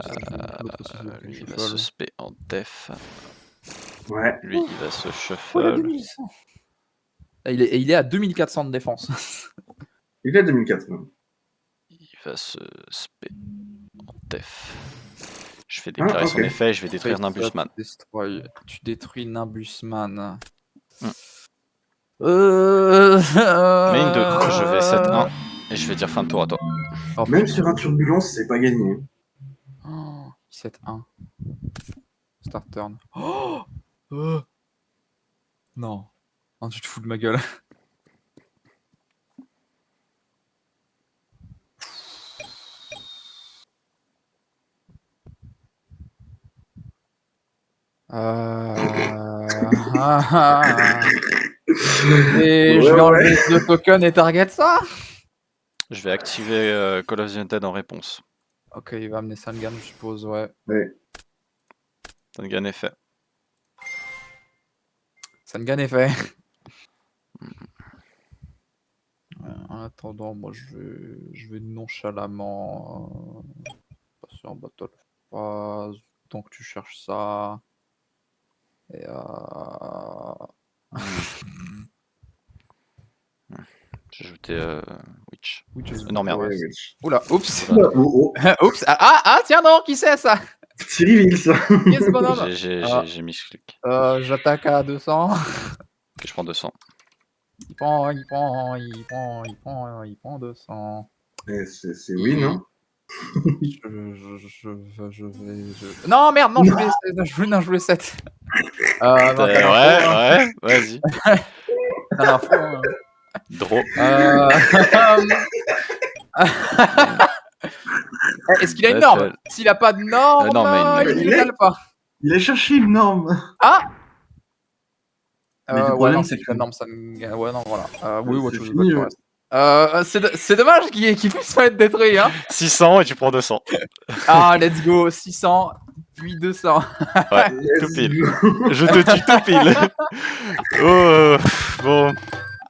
Lui, il va se spé en def. Ouais. Lui, il va se shuffle. Il est à 2400 de défense. Il est à 2004 même. Il va se spé en def. Je vais déclarer son effet et je vais détruire Nimbusman. Tu détruis Nimbusman. Main 2, je vais 7-1 et je vais dire fin de tour à toi. Oh, Même sur un turbulence, c'est pas gagné. 7-1. Start turn. Non. Non, tu te fous de ma gueule. Et je vais enlever 2 tokens et target ça. Je vais activer Call of the Undead en réponse. Ok, il va amener Sangan, je suppose, ouais. Sangan est fait. Sangan est fait. En attendant, moi je vais nonchalamment passer en battle phase. Tant que tu cherches ça. Et J'ai ajouté Witch. Witch. Non, merde. Ouais. Oula, oups. Oh, oh. Oups. Ah, tiens, non, qui c'est ça? Petit reveal, ça. Yes, bonhomme. J'ai mis clic. J'attaque à 200. Je prends 200. Il prend 200. C'est oui, non? Non, merde, non, je voulais 7. Non, Ouais, vas-y. t'as l'info, hein. Draw. Est-ce qu'il a une norme? S'il a pas de norme, non, mais il ne pas. Il a cherché une norme. Ah! Mais le Ouais, problème, non, c'est c'est que- la norme, ça me... Ouais, non, voilà. Oui, ouais, c'est tu fini, tu ouais. restes. C'est dommage qu'il puisse pas être détruit, hein. 600 et tu prends 200. Ah, let's go, 600, puis 200. Ouais, tout pile. Je te tue tout pile. Oh, bon.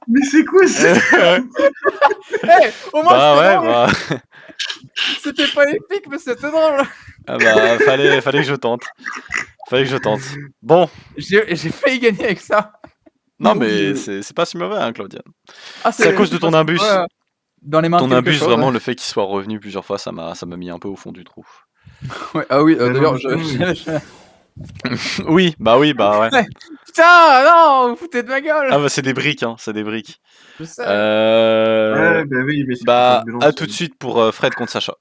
Mais c'est quoi ça? Hey, au moins Bah c'était ouais, drôle. bah. C'était pas épique, mais c'était drôle. Ah bah, fallait que je tente. Bon. J'ai failli gagner avec ça. Non, mais c'est pas si mauvais, hein, Claudia. Ah, C'est à cause de ton imbus. ouais, dans les mains Ton de quelque imbus, chose. vraiment, le fait qu'il soit revenu plusieurs fois, ça m'a mis un peu au fond du trou. Ouais, ah oui, Mais d'ailleurs, non, Oui, bah ouais. Putain, non, vous foutez de ma gueule. Ah bah c'est des briques, hein, c'est des briques. Je sais. Ouais, bah oui, mais c'est Bah, pas à tout de suite pour Fred contre Sacha.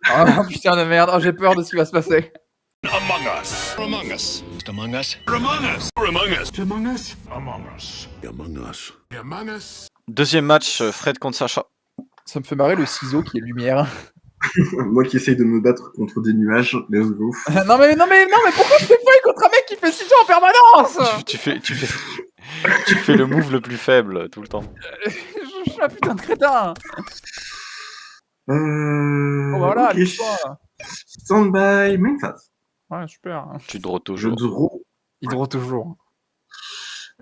Oh putain de merde, oh, j'ai peur de ce qui va se passer. Among Us. Among Us. Among Us. Among Us. Among Us. Among Us. Among Us. Among Us. Among Us. Deuxième match, Fred contre Sacha. Ça me fait marrer le ciseau qui est lumière. Moi qui essaye de me battre contre des nuages, let's go. non mais pourquoi je fais pas contre un mec qui fait ciseau en permanence? Tu fais le move le plus faible tout le temps. Je suis un putain de crétin. Voilà, ok. l'histoire. Stand by, main phase. Ouais, super. Tu draws Je toujours. draw. Il draw toujours.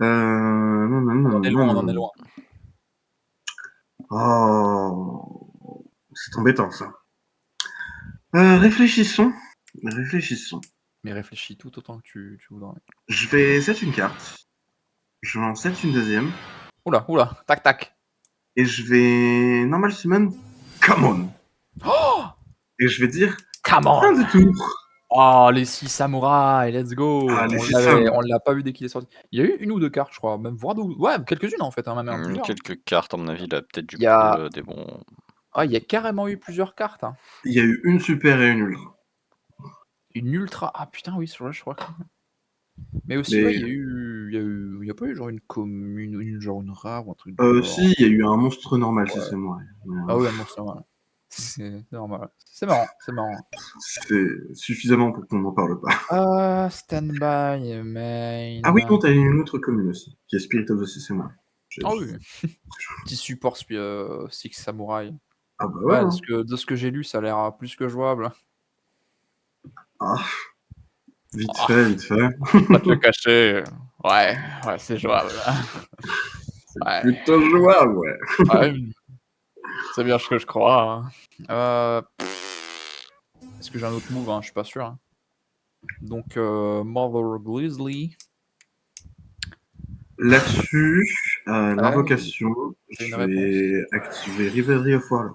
Non. On en est loin. Oh, c'est embêtant ça. Réfléchissons. Mais réfléchis tout autant que tu voudras. Je vais set une carte. Je vais en set une deuxième. Oula, tac tac. Et je vais normal summon. Come on. Oh, Et je vais dire come fin on. de tour. Oh, les 6 samouraïs, let's go. Ah, les 6 samouraïs. On l'a pas vu dès qu'il est sorti. Il y a eu une ou deux cartes, je crois, même voire deux. Ouais, quelques-unes en fait, hein, même plusieurs. Quelques cartes, à mon avis, il a peut-être dû Il y a- pull, des bons. Ah, il y a carrément eu plusieurs cartes. Hein. Il y a eu une super et une ultra. Une ultra. Ah putain, oui, je crois. Mais aussi, Mais- ouais, il y a pas eu genre une commune, genre une rare ou un truc. du genre. Si, il y a eu un monstre normal, si c'est moi. Ah oui, bon, c'est normal. C'est normal. C'est marrant. C'est suffisamment pour qu'on n'en parle pas. Standby, main. Ah oui, non, t'as une autre commune aussi, qui est Spirit of the Sea, c'est moi. Ah oui. Petit support Six Samurai. Ah bah Ouais, ouais. de ce que j'ai lu, ça a l'air plus que jouable. Ah. Vite fait. Pas te le cacher. Ouais, c'est jouable. Ouais. Plutôt jouable, ouais. Ouais, c'est bien ce que je crois. Hein. Est-ce que j'ai un autre move, hein? Je suis pas sûr. Hein. Donc, Mother Grizzly. Là-dessus, l'invocation, c'est je une vais activer Rivalry of War.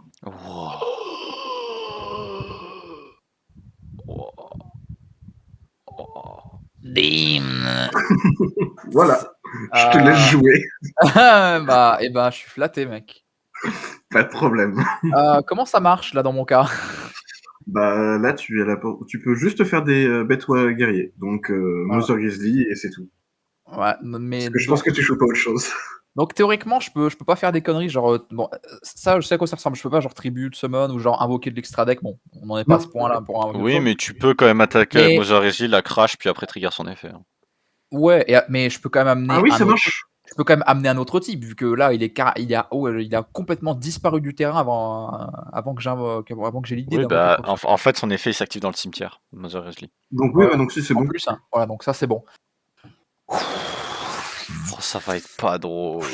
Dim. Voilà, je te laisse jouer, bah, je suis flatté, mec. pas de problème. Comment ça marche là dans mon cas? Bah là, tu peux juste faire des bêtes guerriers, donc Mother Grizzly et c'est tout. Ouais, mais Parce que je pense que tu joues pas autre chose. donc théoriquement, je peux pas faire des conneries genre ça je sais à quoi ça ressemble. Je peux pas genre tribute, summon ou genre invoquer de l'extra deck. Bon, on n'en est pas à ce point-là pour invoquer. Oui, mais tu peux quand même attaquer Mais- avec Mother Grizzly, la crash, puis après trigger son effet. Hein. Ouais, mais je peux quand même amener. Ah oui, un ça autre- marche. Je peux quand même amener un autre type vu que là il a complètement disparu du terrain avant que j'ai l'idée Oui, d'invoquer bah, quoi que ce en fait, son effet il s'active dans le cimetière, Mother Grizzly. Donc oui, Ouais. bah, donc si c'est soit. En bon. plus, hein. Voilà, donc ça c'est bon. Oh, ça va être pas drôle.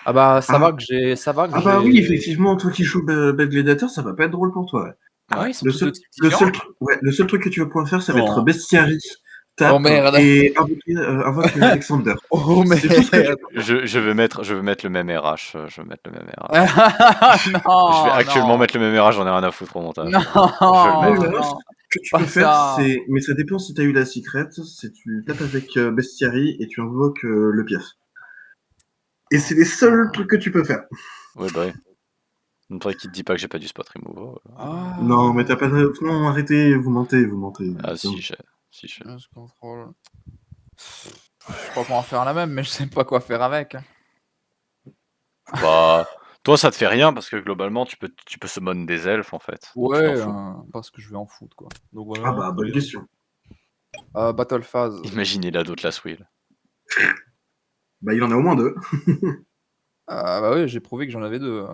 Ah bah ça Ah. va que j'ai. Ah bah oui, effectivement, toi qui joues Bad Gladiator, ça va pas être drôle pour toi. Ouais. Ah oui, ils sont Le tous seul, de types différents. le seul truc que tu vas pouvoir faire, ça va Non. être Bestiary. tape Oh merde. et invoque Alexander. Oh C'est tout ce que merde. Je vais mettre le même RH. Je vais mettre le même RH. Non, Je vais actuellement non. mettre le même RH, j'en ai rien à foutre au montage. Non, Je le mets. Ouais, non, ce que tu pas peux faire, ça. c'est. Mais ça dépend si t'as eu la secret, c'est tu tapes avec Bestiary et tu invoques le piaf. Et c'est les seuls trucs que tu peux faire. Ouais, bah oui. Une fois qu'il te dit pas que j'ai pas du spot removal. Ah, Non, mais t'as pas de. Non, arrêtez, vous mentez, vous mentez. Ah, C'est bon. si, j'ai. je contrôle. Je crois qu'on va faire la même, mais je sais pas quoi faire avec. Bah, toi, ça te fait rien parce que globalement, tu peux summon des elfes en fait. Donc tu t'en Ouais, fous. parce que je vais en foutre, quoi. Donc Ah voilà. bah, bonne question. Battle phase. Imagine, il a d'autres last will. Bah, il en a au moins deux. Bah oui, j'ai prouvé que j'en avais deux.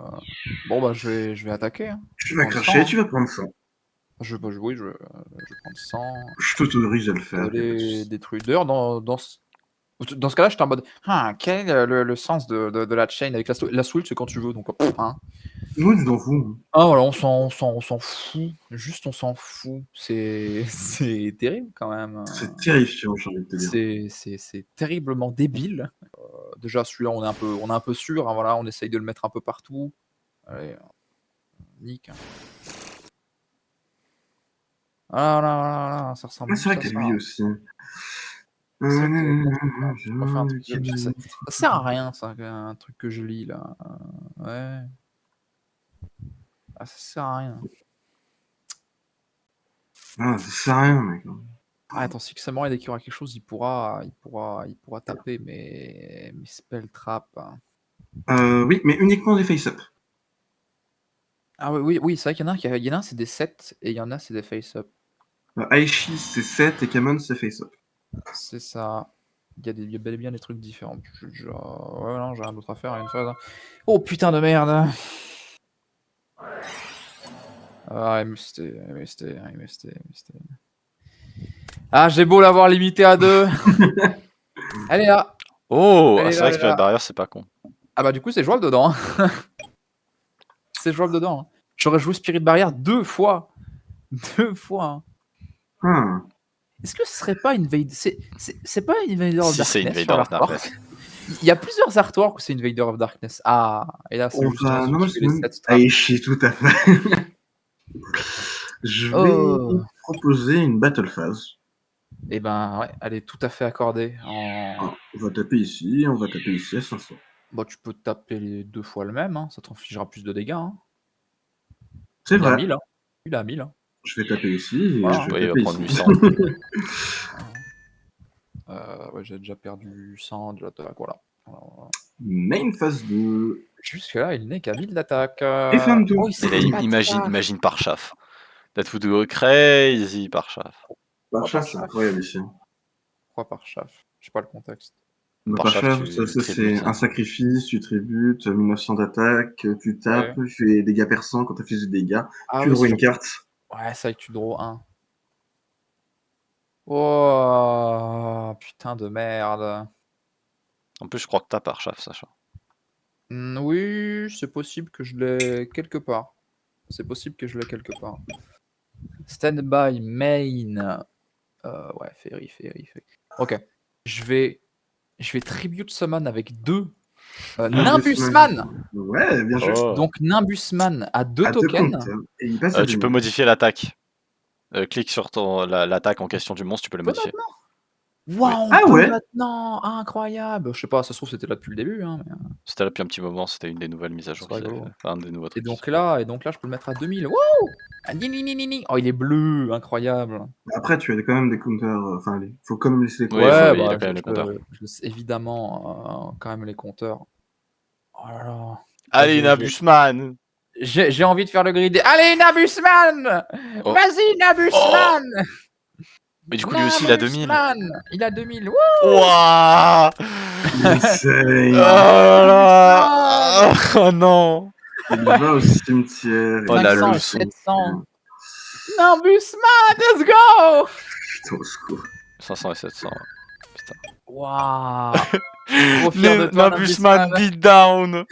Bon, bah je vais attaquer. Hein. Tu vas Prendre cracher, 100, tu vas prendre ça. oui, je vais prendre 100. Je t'autorise à le faire. y a pas de Les souci. détruire. D'ailleurs, dans ce cas-là, j'étais en mode quel est le sens de la chain avec la switch, c'est quand tu veux. Donc, hein. Nous, tu t'en fous. Ah voilà, on s'en fout. Juste, on s'en fout. C'est terrible quand même. C'est terrifiant, j'ai envie de te dire. C'est terriblement débile. Déjà, celui-là, on est un peu sûr. Hein, voilà, on essaye de le mettre un peu partout. Allez, nique. Ah là, ça ressemble Ouais, c'est vrai juste que à t'as ça. lui aussi. C'est vrai que je vais pas faire un truc ça sert à rien, ça, un truc que je lis là. Ouais. Ah, ça sert à rien. Ah, ça sert à rien, mec. Ah, attends, si que Samurai dès qu'il y aura quelque chose, il pourra taper mes spell trap. Oui, mais uniquement des face-up. Ah oui, c'est vrai qu'il y en a un, il y en a un c'est des 7 et il y en a c'est des face-up. Aishi, c'est 7 et Kamon, c'est face-up. C'est ça. Il y a bel et bien des trucs différents. Ouais, non, j'ai rien d'autre à faire une phase. Oh putain de merde! Ah, MST. Ah, j'ai beau l'avoir limité à 2. Elle est là. Oh, Elle est c'est là, vrai elle que est Spirit là. Barrier, c'est pas con. Ah bah du coup, c'est jouable dedans. Hein. C'est jouable dedans. Hein. J'aurais joué Spirit Barrier 2 fois. 2 fois. Hein. Hmm. Est-ce que ce serait pas c'est pas Invader of Si, c'est Darkness Invader sur of l'artwork? Darkness. Il y a plusieurs artworks où c'est Invader of Darkness. Ah, et là, c'est On justement va... celui Non, qui c'est fait les même 7 straps. Aishi, tout à fait. Je vais Oh. proposer une battle phase. Et ben, ouais, elle est tout à fait accordée. On va taper ici à 500. Bon, tu peux taper les 2 fois le même, hein. Ça t'infligera plus de dégâts. Hein. C'est Il est à vrai. 1000. Hein. Il est à 1000. Hein. Je vais taper ici et Voilà, je Ouais, vais il va taper prendre ici. 800. Ouais, j'ai déjà perdu 100 de l'attaque, voilà. Alors, Main phase 2. jusque-là, il n'est qu'à 1000 d'attaque. Et fin de tour. Oh, il Et s'est là, fait imagine par chaff. That would go crazy par chaff. Parcha, par c'est chaff. incroyable ici. Pourquoi par chaff? Je sais pas le contexte. Par Parcha, chaff, ça tu c'est tributes. un sacrifice, tu tributes, 1900 d'attaque, tu tapes, Ouais. tu fais des dégâts perçants quand t'as fait des dégâts, Ah tu oui, draws c'est une carte. Ouais, ça que tu draw 1. Oh, putain de merde. En plus, je crois que t'as par chaff, Sacha. Oui, c'est possible que je l'ai quelque part. Stand by main. Ouais, Fairy. Ok. Je vais tribute summon avec 2 Nimbusman. Ouais, bien joué. Oh. Donc Nimbusman a 2 À 2 tokens. comptes. Et il passe à Tu peux 2000. modifier l'attaque. Clique sur l'attaque en question du monstre, tu peux le On peut modifier. maintenant. Waouh, Ah on peut ouais. maintenant. Incroyable. Je sais pas, ça se trouve c'était là depuis le début. Hein, mais... C'était là depuis un petit moment, c'était une des nouvelles mises à jour C'est qu'ils avaient rigolo. fait. Enfin, un des nouveaux Et trucs. donc là, je peux le mettre à 2000. Wouh. Oh, il est bleu, incroyable. Après, tu as quand même des counters. Enfin, il faut quand même laisser les Oui, counters. il a quand même les compteurs. Je laisse évidemment quand même les compteurs. Oh là là. Allez, Nabusman. J'ai envie de faire le grid. Allez, Nabusman. Oh. Vas-y, Nabusman. Mais du coup, lui aussi, il a 2000. Nabusman. Il a 2000. Wouh. Wouah. Insane. Oh non. Il va au cimetière. Oh, la 500 et leçon. 700. Nabusman, let's go. Putain, au secours. 500 et 700. Putain. Waouh. Trop fier de toi, Nabusman beatdown.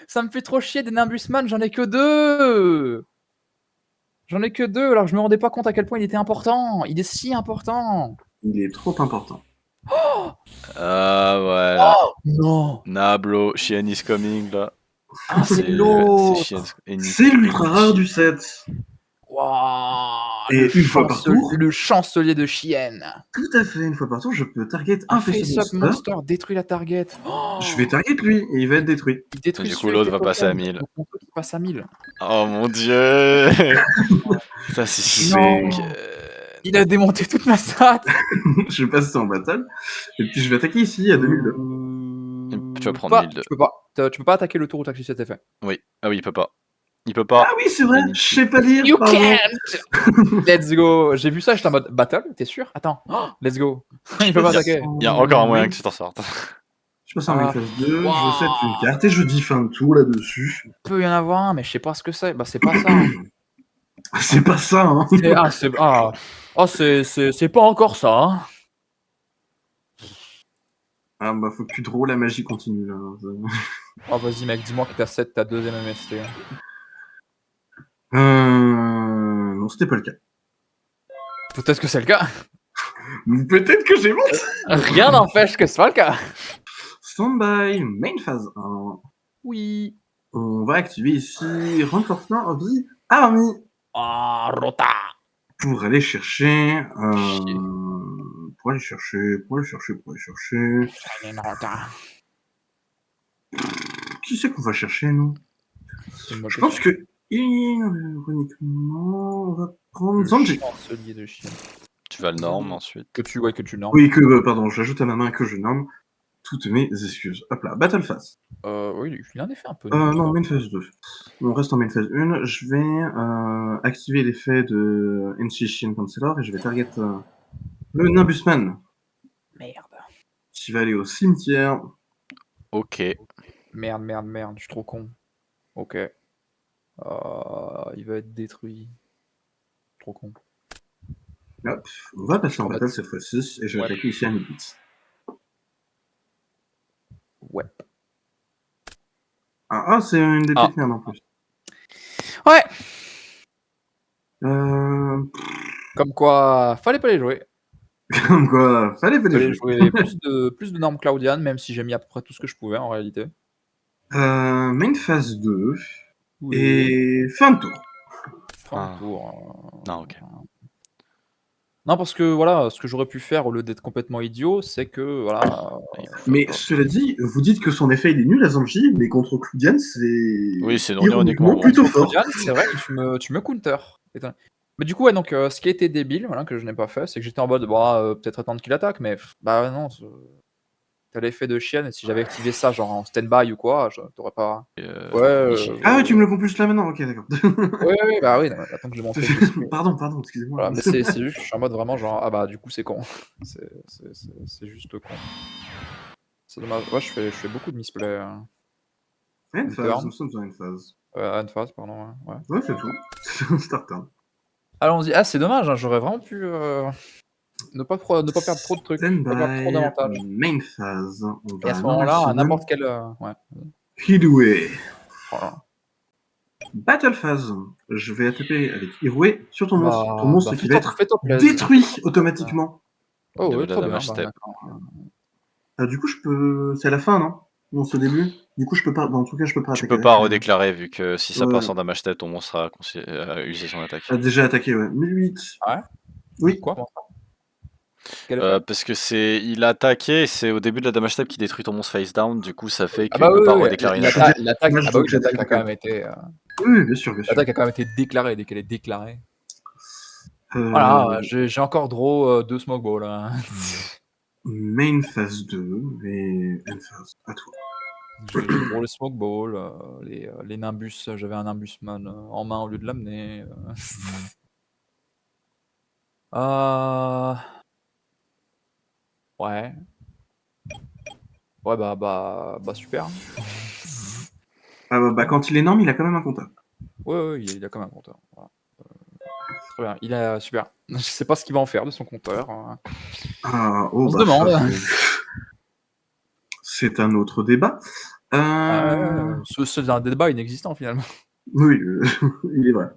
Ça me fait trop chier des Nimbusman, j'en ai que 2. J'en ai que 2, alors je me rendais pas compte à quel point il était important. Il est si important. Il est trop important. Ah, voilà. Non. Nablo, Chien is coming, là. Ah, c'est C'est l'autre. Chien C'est l'ultra rare du set. Waouh, Et une fois par tour, le chancelier de Chien. tout à fait, une fois par tour, je peux target Un un PC face-up monster. monster détruit la target. Je vais target lui et il va être détruit. Il détruit Du coup, celui l'autre avec va les passer à tokens, 1000. donc mon truc, il passe à 1000. Oh mon dieu. Ça, c'est Non. sick. Il a démonté toute ma stat. Je vais passer en battle. Et puis je vais attaquer ici à 2002. Tu vas prendre 1002. Tu peux pas attaquer le tour où t'as cet effet. Oui. Ah oui, il peut pas. Il peut pas. Ah oui, c'est vrai, je Enichi. sais pas lire, You pardon. can't. Let's go. J'ai vu ça, j'étais en mode battle, t'es sûr? Attends. Oh, let's go. Il peut pas attaquer. Il y a encore un moyen que tu t'en sortes. Je passe en main Ah, phase 2, waouh. je set une carte et je dis fin de tour là-dessus. Il peut y en avoir un, mais je sais pas ce que c'est. Bah, c'est pas ça. Hein. C'est pas ça, hein. C'est pas encore ça. Hein. Ah bah faut que tu draws, la magie continue là. Oh, vas-y, mec, dis-moi que t'as 7, ta deuxième MST. Non, c'était pas le cas. Peut-être que c'est le cas. Peut-être que j'ai monté. Rien n'empêche que ce soit le cas. Stand-by, main phase 1. Oui. On va activer ici Reinforcement of the Army Ah, Rota. pour aller chercher. Chier. Pour aller chercher. Rota. Qui c'est qu'on va chercher, nous? Je pense que, ironiquement, on va prendre Zanji. Chancelier de chien. Tu vas le norme ensuite. Que tu normes. Oui, pardon, j'ajoute à ma main que je nomme. Toutes mes excuses. Hop là, Battle Phase. Oui, il en effet un peu. Non, Main Phase 2. On reste en Main Phase 1. Je vais activer l'effet de Enchi Shin Counselor et je vais target le Nimbusman Merde. qui va aller au cimetière. Ok. Merde, je suis trop con. Ok. Il va être détruit. Trop con. Hop, on va passer en Je battle cette fois-ci et je vais Ouais. attaquer ici à Nibitz. Ouais. C'est une détruite merde en plus. Ouais. Euh... Comme quoi, fallait pas les jouer. Comme quoi, fallait pas les jouer. Jouer plus de normes Claudian, même si j'ai mis à peu près tout ce que je pouvais en réalité. Main phase 2 Oui. et fin de tour. Fin de tour. Non, ok. Non, parce que voilà, ce que j'aurais pu faire au lieu d'être complètement idiot, c'est que voilà. Mais cela dit, vous dites que son effet il est nul à Zanji, mais contre Claudian, c'est Oui, c'est non ironiquement ironiquement bon. plutôt fort. Claudian, c'est vrai que tu me counter. Mais du coup, ouais, donc ce qui a été débile, voilà, que je n'ai pas fait, c'est que j'étais en mode, peut-être attendre qu'il attaque, mais bah non, t'as l'effet de chienne, et si j'avais activé ça genre en stand-by ou quoi, t'aurais pas. Ah ouais, tu me le compulses là maintenant, ok, d'accord. Ouais, bah oui, non, attends que je montre. Pardon, excusez-moi. Voilà, mais c'est juste, je suis en mode vraiment genre, ah bah du coup c'est con. C'est juste con. C'est dommage. Ouais, je fais beaucoup de misplay. Une phase, nous sommes dans une phase. Une phase, pardon. Ouais. Ouais, c'est tout. Start turn. Allons-y. Ah, c'est dommage, hein, j'aurais vraiment pu ne pas perdre trop de trucs, ne pas perdre trop d'avantages. Main phase. On Et à va ce moment-là, à n'importe quel. Ouais. Hidue. Voilà. Battle phase. Je vais attaquer avec Hirue sur ton monstre. Ton monstre qui va être fais-toi plaisir. détruit automatiquement. Oh De ouais, la trop bien. damage step. Du coup, je peux. C'est à la fin, non? Non, c'est au début. Du coup, je peux pas. En tout cas, je peux pas Tu attaquer. peux pas redéclarer vu que si ça Ouais. passe en damage tête, ton monstre a usé son attaque. Déjà attaqué, ouais. 1008. Ouais. Oui. Quoi? Quel effet? Parce que il a attaqué, et c'est au début de la damage step qui détruit ton monstre face down, du coup ça fait qu'il Ah bah peut pas oui, redéclarer une l'attaque attaque. l'attaque Moi, je trouve que j'ai l'attaque a quand déclaré. même été. Oui, bien sûr. L'attaque a quand même été déclarée dès qu'elle est déclarée. Euh, Voilà, j'ai encore draw 2 smoke balls. Hein. Main phase 2 et end phase. À toi. J'ai draw les smoke balls, les nimbus. J'avais un nimbusman en main au lieu de l'amener. Ouais. Ouais, bah super. Quand il est norme, il a quand même un compteur. Ouais, il a quand même un compteur. Voilà. Très bien, il a super. Je sais pas ce qu'il va en faire de son compteur. On se demande. C'est un autre débat. C'est un débat inexistant finalement. Oui, il est vrai.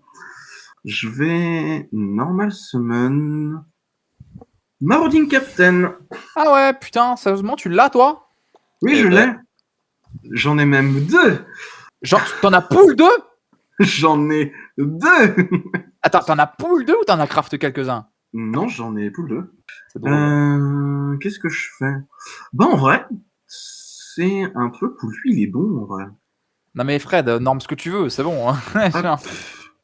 Je vais normal summon Marauding Captain. Ah ouais, putain, sérieusement, tu l'as toi? Oui, Eh je l'ai. ben. J'en ai même 2. Genre, t'en as pool 2? J'en ai 2. Attends, t'en as pool 2 ou t'en as craft quelques-uns? Non, j'en ai plus 2. C'est drôle. Qu'est-ce que je fais? Bah, en vrai, c'est un truc où lui, il est bon, en vrai. Non mais Fred, norme ce que tu veux, c'est bon. Hein. Hop,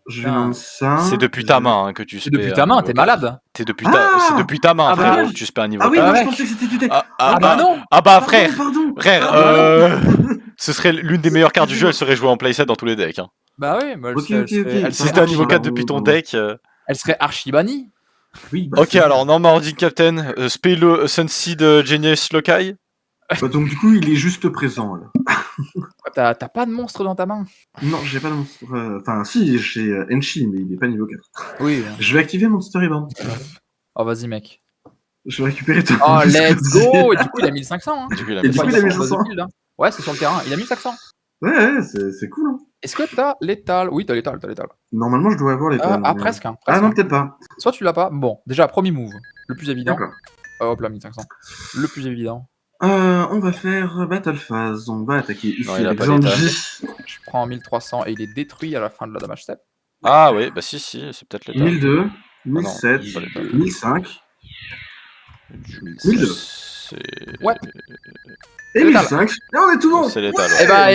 je vais Putain. norme ça. C'est depuis ta main hein, que tu C'est spé depuis un ta main, niveau t'es 4. malade. C'est depuis Ah depuis ta main, Ah bah frérot, ouais. que tu spé un niveau Ah oui, 4. moi, je mec. pensais que c'était du deck. Ah bah non. Ah bah Pardon, frère, pardon. frère, Pardon. ce serait l'une des meilleures cartes du jeu, elle serait jouée en playset dans tous les decks. Hein. Bah oui, mais Ok, ok, ok. elle Si serait c'était un niveau 4 Pardon, depuis ton pardon. deck... elle serait archi bannie. Oui, bah, Ok, c'est- alors non, Marauding Captain, Spelo Sunseed Genius Lokai. Bah, donc, du coup, il est juste présent, là. T'as pas de monstre dans ta main. Non, j'ai pas de monstre. Enfin, si, j'ai Enchi, mais il est pas niveau 4. Oui. Je vais activer mon Story Band. Oh vas-y mec. Je vais récupérer ton. Oh let's Discordia. go. Et du coup il a 1500. Hein. Du coup, il a Et mis du coup, ça. il a mis sur base de 500. build, hein. Ouais, c'est sur le terrain. Il a 1500. Ouais, c'est cool, hein. Est-ce que t'as l'étal? Oui, t'as l'étal, t'as l'étal. Normalement, je dois avoir les tonnes. mais- Presque. Hein, Ah presque, non, hein. peut-être pas. Soit tu l'as pas. Bon, déjà premier move, le plus évident. D'accord. Hop là 1500. Le plus évident. On va faire Battle Phase. On va attaquer ici Non, il a avec pas l'état. Zanji. Je prends 1300 et il est détruit à la fin de la damage step. Ah oui, bah si, c'est peut-être l'état. 1002, Ah non, 1007, c'est pas l'état. 1005 Du 1002. c'est... Ouais. et C'est l'étal. 1005. Et on est tout bon. C'est l'état, Eh bah,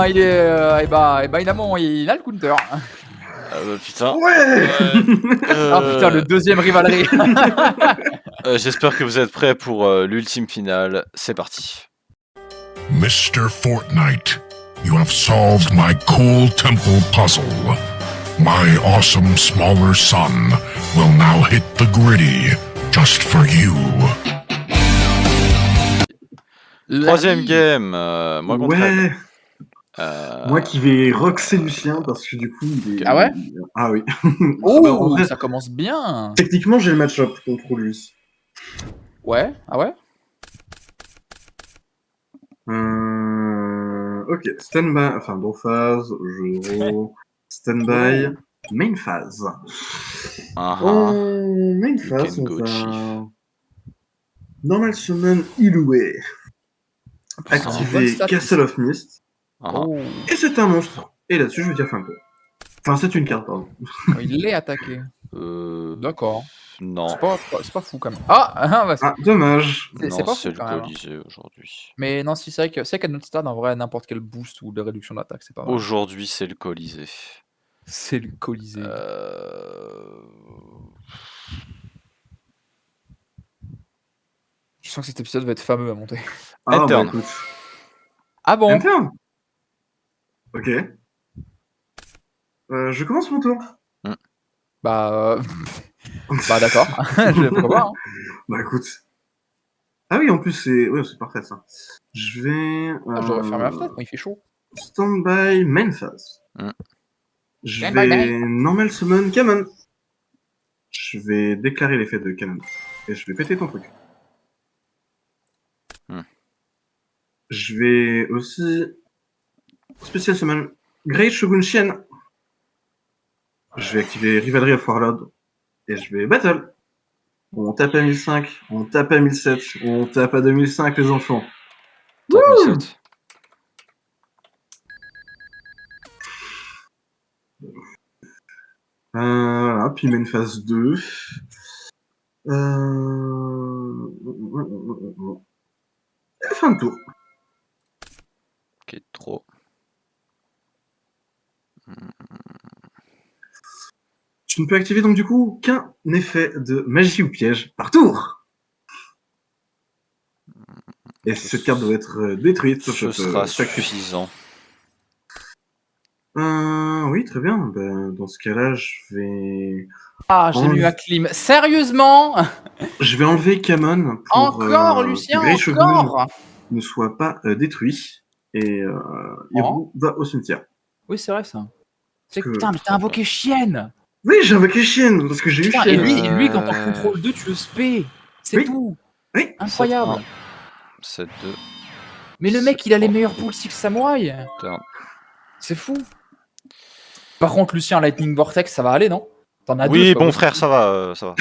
il est, il a le counter. putain. Ouais. Ah putain, le deuxième rivalry. J'espère que vous êtes prêts pour l'ultime finale. C'est parti. Mr. Fortnite, you have solved my cool temple puzzle. My awesome smaller son will now hit the gritty just for you. Troisième game, moi contre elle. Ouais. Moi qui vais roxer Lucien parce que du coup il est. Ah ouais. Ah oui. Oh, Bah, en vrai, ça commence bien. techniquement j'ai le match-up contre lui. Ouais, ah ouais. Ok, stand-by, enfin draw phase, je roll, stand-by, main phase. En main phase, on va normal summon Iloué, activer Castle of Mist, Oh, et c'est un monstre. Et là-dessus je vais dire fin de tour. Enfin c'est une carte, pardon. il est attaqué. D'accord. Non. C'est pas fou quand même. Ah, bah, Ah, dommage. c'est Non, pas c'est fou le quand même. Colisée aujourd'hui. Mais non, si c'est vrai qu'à notre stade, en vrai, n'importe quel boost ou de réduction d'attaque, c'est pas mal. Aujourd'hui, c'est le Colisée. C'est le Colisée. Je sens que cet épisode va être fameux à monter. Ah, bah, Interne. écoute. Ah bon? Interne. Ok. Je commence mon tour. Bah, bah d'accord. Je pourquoi pas, hein. Bah écoute. Ah oui, en plus c'est parfait ça. Je vais. Ah, je devrais fermer la fenêtre, il fait chaud. Stand-by main phase. Je Stand by vais normal summon Canon. Je vais déclarer l'effet de Canon. Et je vais péter ton truc. Je vais aussi spécial summon Great Shogun Shien. Je vais activer Rivalry of Warlord. Et je vais battle. On tape à 1005, on tape à 1007, on tape à 2005 les enfants. Top 1007. Voilà, puis main phase 2. Et fin de tour. Ok, trop. Tu ne peux activer donc du coup qu'un effet de magie ou piège par tour. Et cette carte doit être détruite. Ce sera suffisant. Oui, très bien. Ben, dans ce cas-là, je vais... Ah, j'ai mis Acclim. Sérieusement? Je vais enlever Camon pour Encore, Lucien, que Grey Shogun encore ne soit pas détruit. Et Hiro va au cimetière. Oui, c'est vrai ça. C'est Que- putain, mais t'as invoqué chienne. Oui, j'ai invoqué Chienne, parce que j'ai eu Putain, et Chienne. lui, quand on contrôle 2, tu le spé. C'est Oui. tout. Oui. Incroyable. 7-2. Mais le mec, il a les meilleurs pools Six Samurai. Turn. C'est fou. Par contre, Lucien, Lightning Vortex, ça va aller, non? T'en as deux, Oui, c'est pas bon possible. frère, ça va, ça va.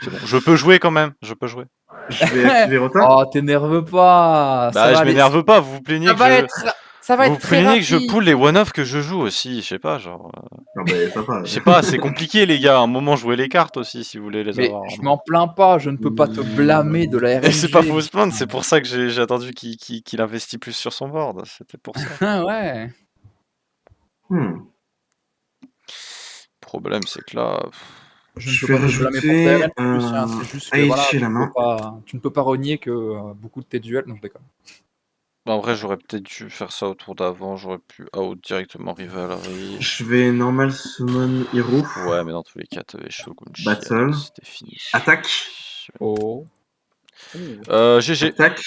C'est bon. Je peux jouer quand même, je peux jouer. Je vais activer Rota. Oh, t'énerve pas. Ça Bah, va je aller. m'énerve pas, vous vous plaignez Ça que va je... être. Ça va Vous être vous très plaignez que je rapide. pull les one-off que je joue aussi, je sais pas, genre... Non, bah, ça va. Je sais pas, c'est compliqué les gars, à un moment jouer les cartes aussi si vous voulez les Mais avoir. je m'en plains pas. Je ne peux pas te blâmer de la RNG. Et c'est pas pour se plaindre, c'est pour ça que j'ai attendu qu'il investit plus sur son board, c'était pour ça. Ah ouais. Hmm. Le problème c'est que là... Je ne Je peux vais pas te blâmer pour ta rajouter RNG, Lucien. C'est juste que Age voilà, chez la main. tu ne peux pas renier que beaucoup de tes duels. Non, je déconne. En vrai j'aurais peut-être dû faire ça au tour d'avant, j'aurais pu out directement Rivalry. Je vais normal summon Hero. Ouais mais dans tous les cas t'avais Shogun Battle. c'était fini. Attaque. Oh. GG. Attaque.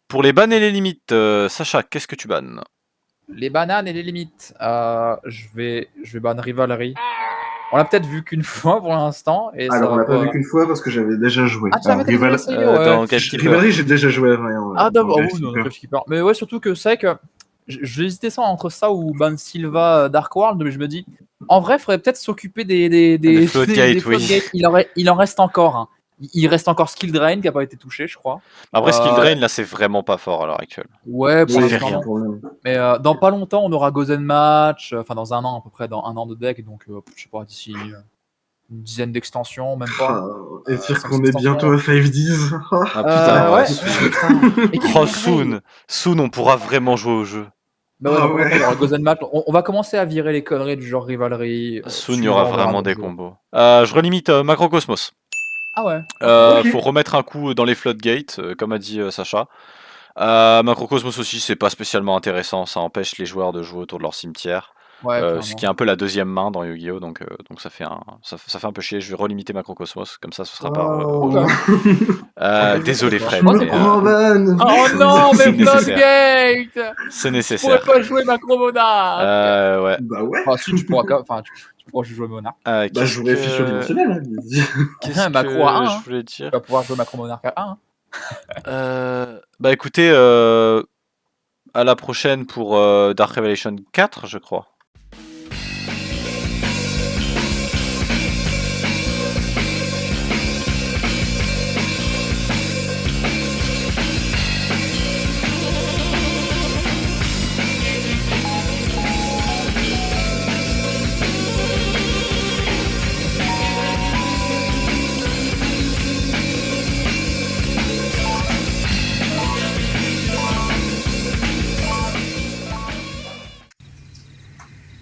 Pour les bans et les limites, Sacha, qu'est-ce que tu bannes? Les bananes et les limites. Je vais ban Rivalry. On l'a peut-être vu qu'une fois pour l'instant. Et Alors, ça on va l'a pas vu qu'une fois parce que j'avais déjà joué. Ah, tu avais déjà essayé, ouais. Dans Gatekeeper. Rivalry, j'ai déjà joué à rien. Ah, dans d'accord. Oh, non, Gatekeeper. Gatekeeper. Mais ouais, surtout que c'est vrai que j'ai hésité ça entre ça ou ban Silva Dark World, mais je me dis, en vrai, il faudrait peut-être s'occuper des Floodgate, oui. Floodgate. Il en reste encore. Hein. Il reste encore Skill Drain qui n'a pas été touché, je crois. Après Skill Drain là c'est vraiment pas fort à l'heure actuelle. Ouais, pour Ça Oui, fait l'instant, rien. non. pour le- Mais dans pas longtemps, on aura Gozen Match, enfin dans un an à peu près, dans un an de deck, donc je sais pas, d'ici une dizaine d'extensions, même pas. Et dire cinq qu'on est extensions. bientôt à 5-10. Ah putain, ouais. ouais. Et puis, Oh pareil. soon on pourra vraiment jouer au jeu. Bah ouais, Ah dans pas ouais. longtemps, il y aura Gozen Match. On va commencer à virer les conneries du genre Rivalry. Soon il y aura vraiment des combos. Je relimite Macrocosmos. Ah ouais. Ok. Faut remettre un coup dans les floodgates, comme a dit Sacha. Macrocosmos aussi, c'est pas spécialement intéressant, ça empêche les joueurs de jouer autour de leur cimetière. Ouais, Ce qui est un peu la deuxième main dans Yu-Gi-Oh! Donc ça fait un peu chier. Je vais relimiter Macrocosmos, comme ça ce sera pas. Oh. Désolé Je Fred, Je me mais prends ban. Oh non, c'est mais nécessaire. Floodgate. C'est Je nécessaire. pourrais pas jouer Macro Monarch. Ouais. Bah ouais. Enfin, si tu pourras, enfin, tu pourras jouer Monarch. Bah, je Qu'est-ce jouerais fissure que dimensionnelle. Hein. qu'est-ce Macro que à 1, je hein. voulais Tu dire? vas pouvoir jouer Macro Monarch à 1. Bah écoutez, à la prochaine pour Dark Revelation 4, je crois.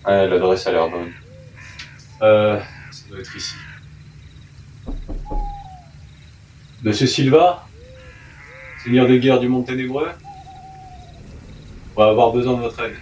Ouais, l'adresse a l'air bonne. Ça doit être ici. Monsieur Silva, seigneur de guerre du monde ténébreux, on va avoir besoin de votre aide.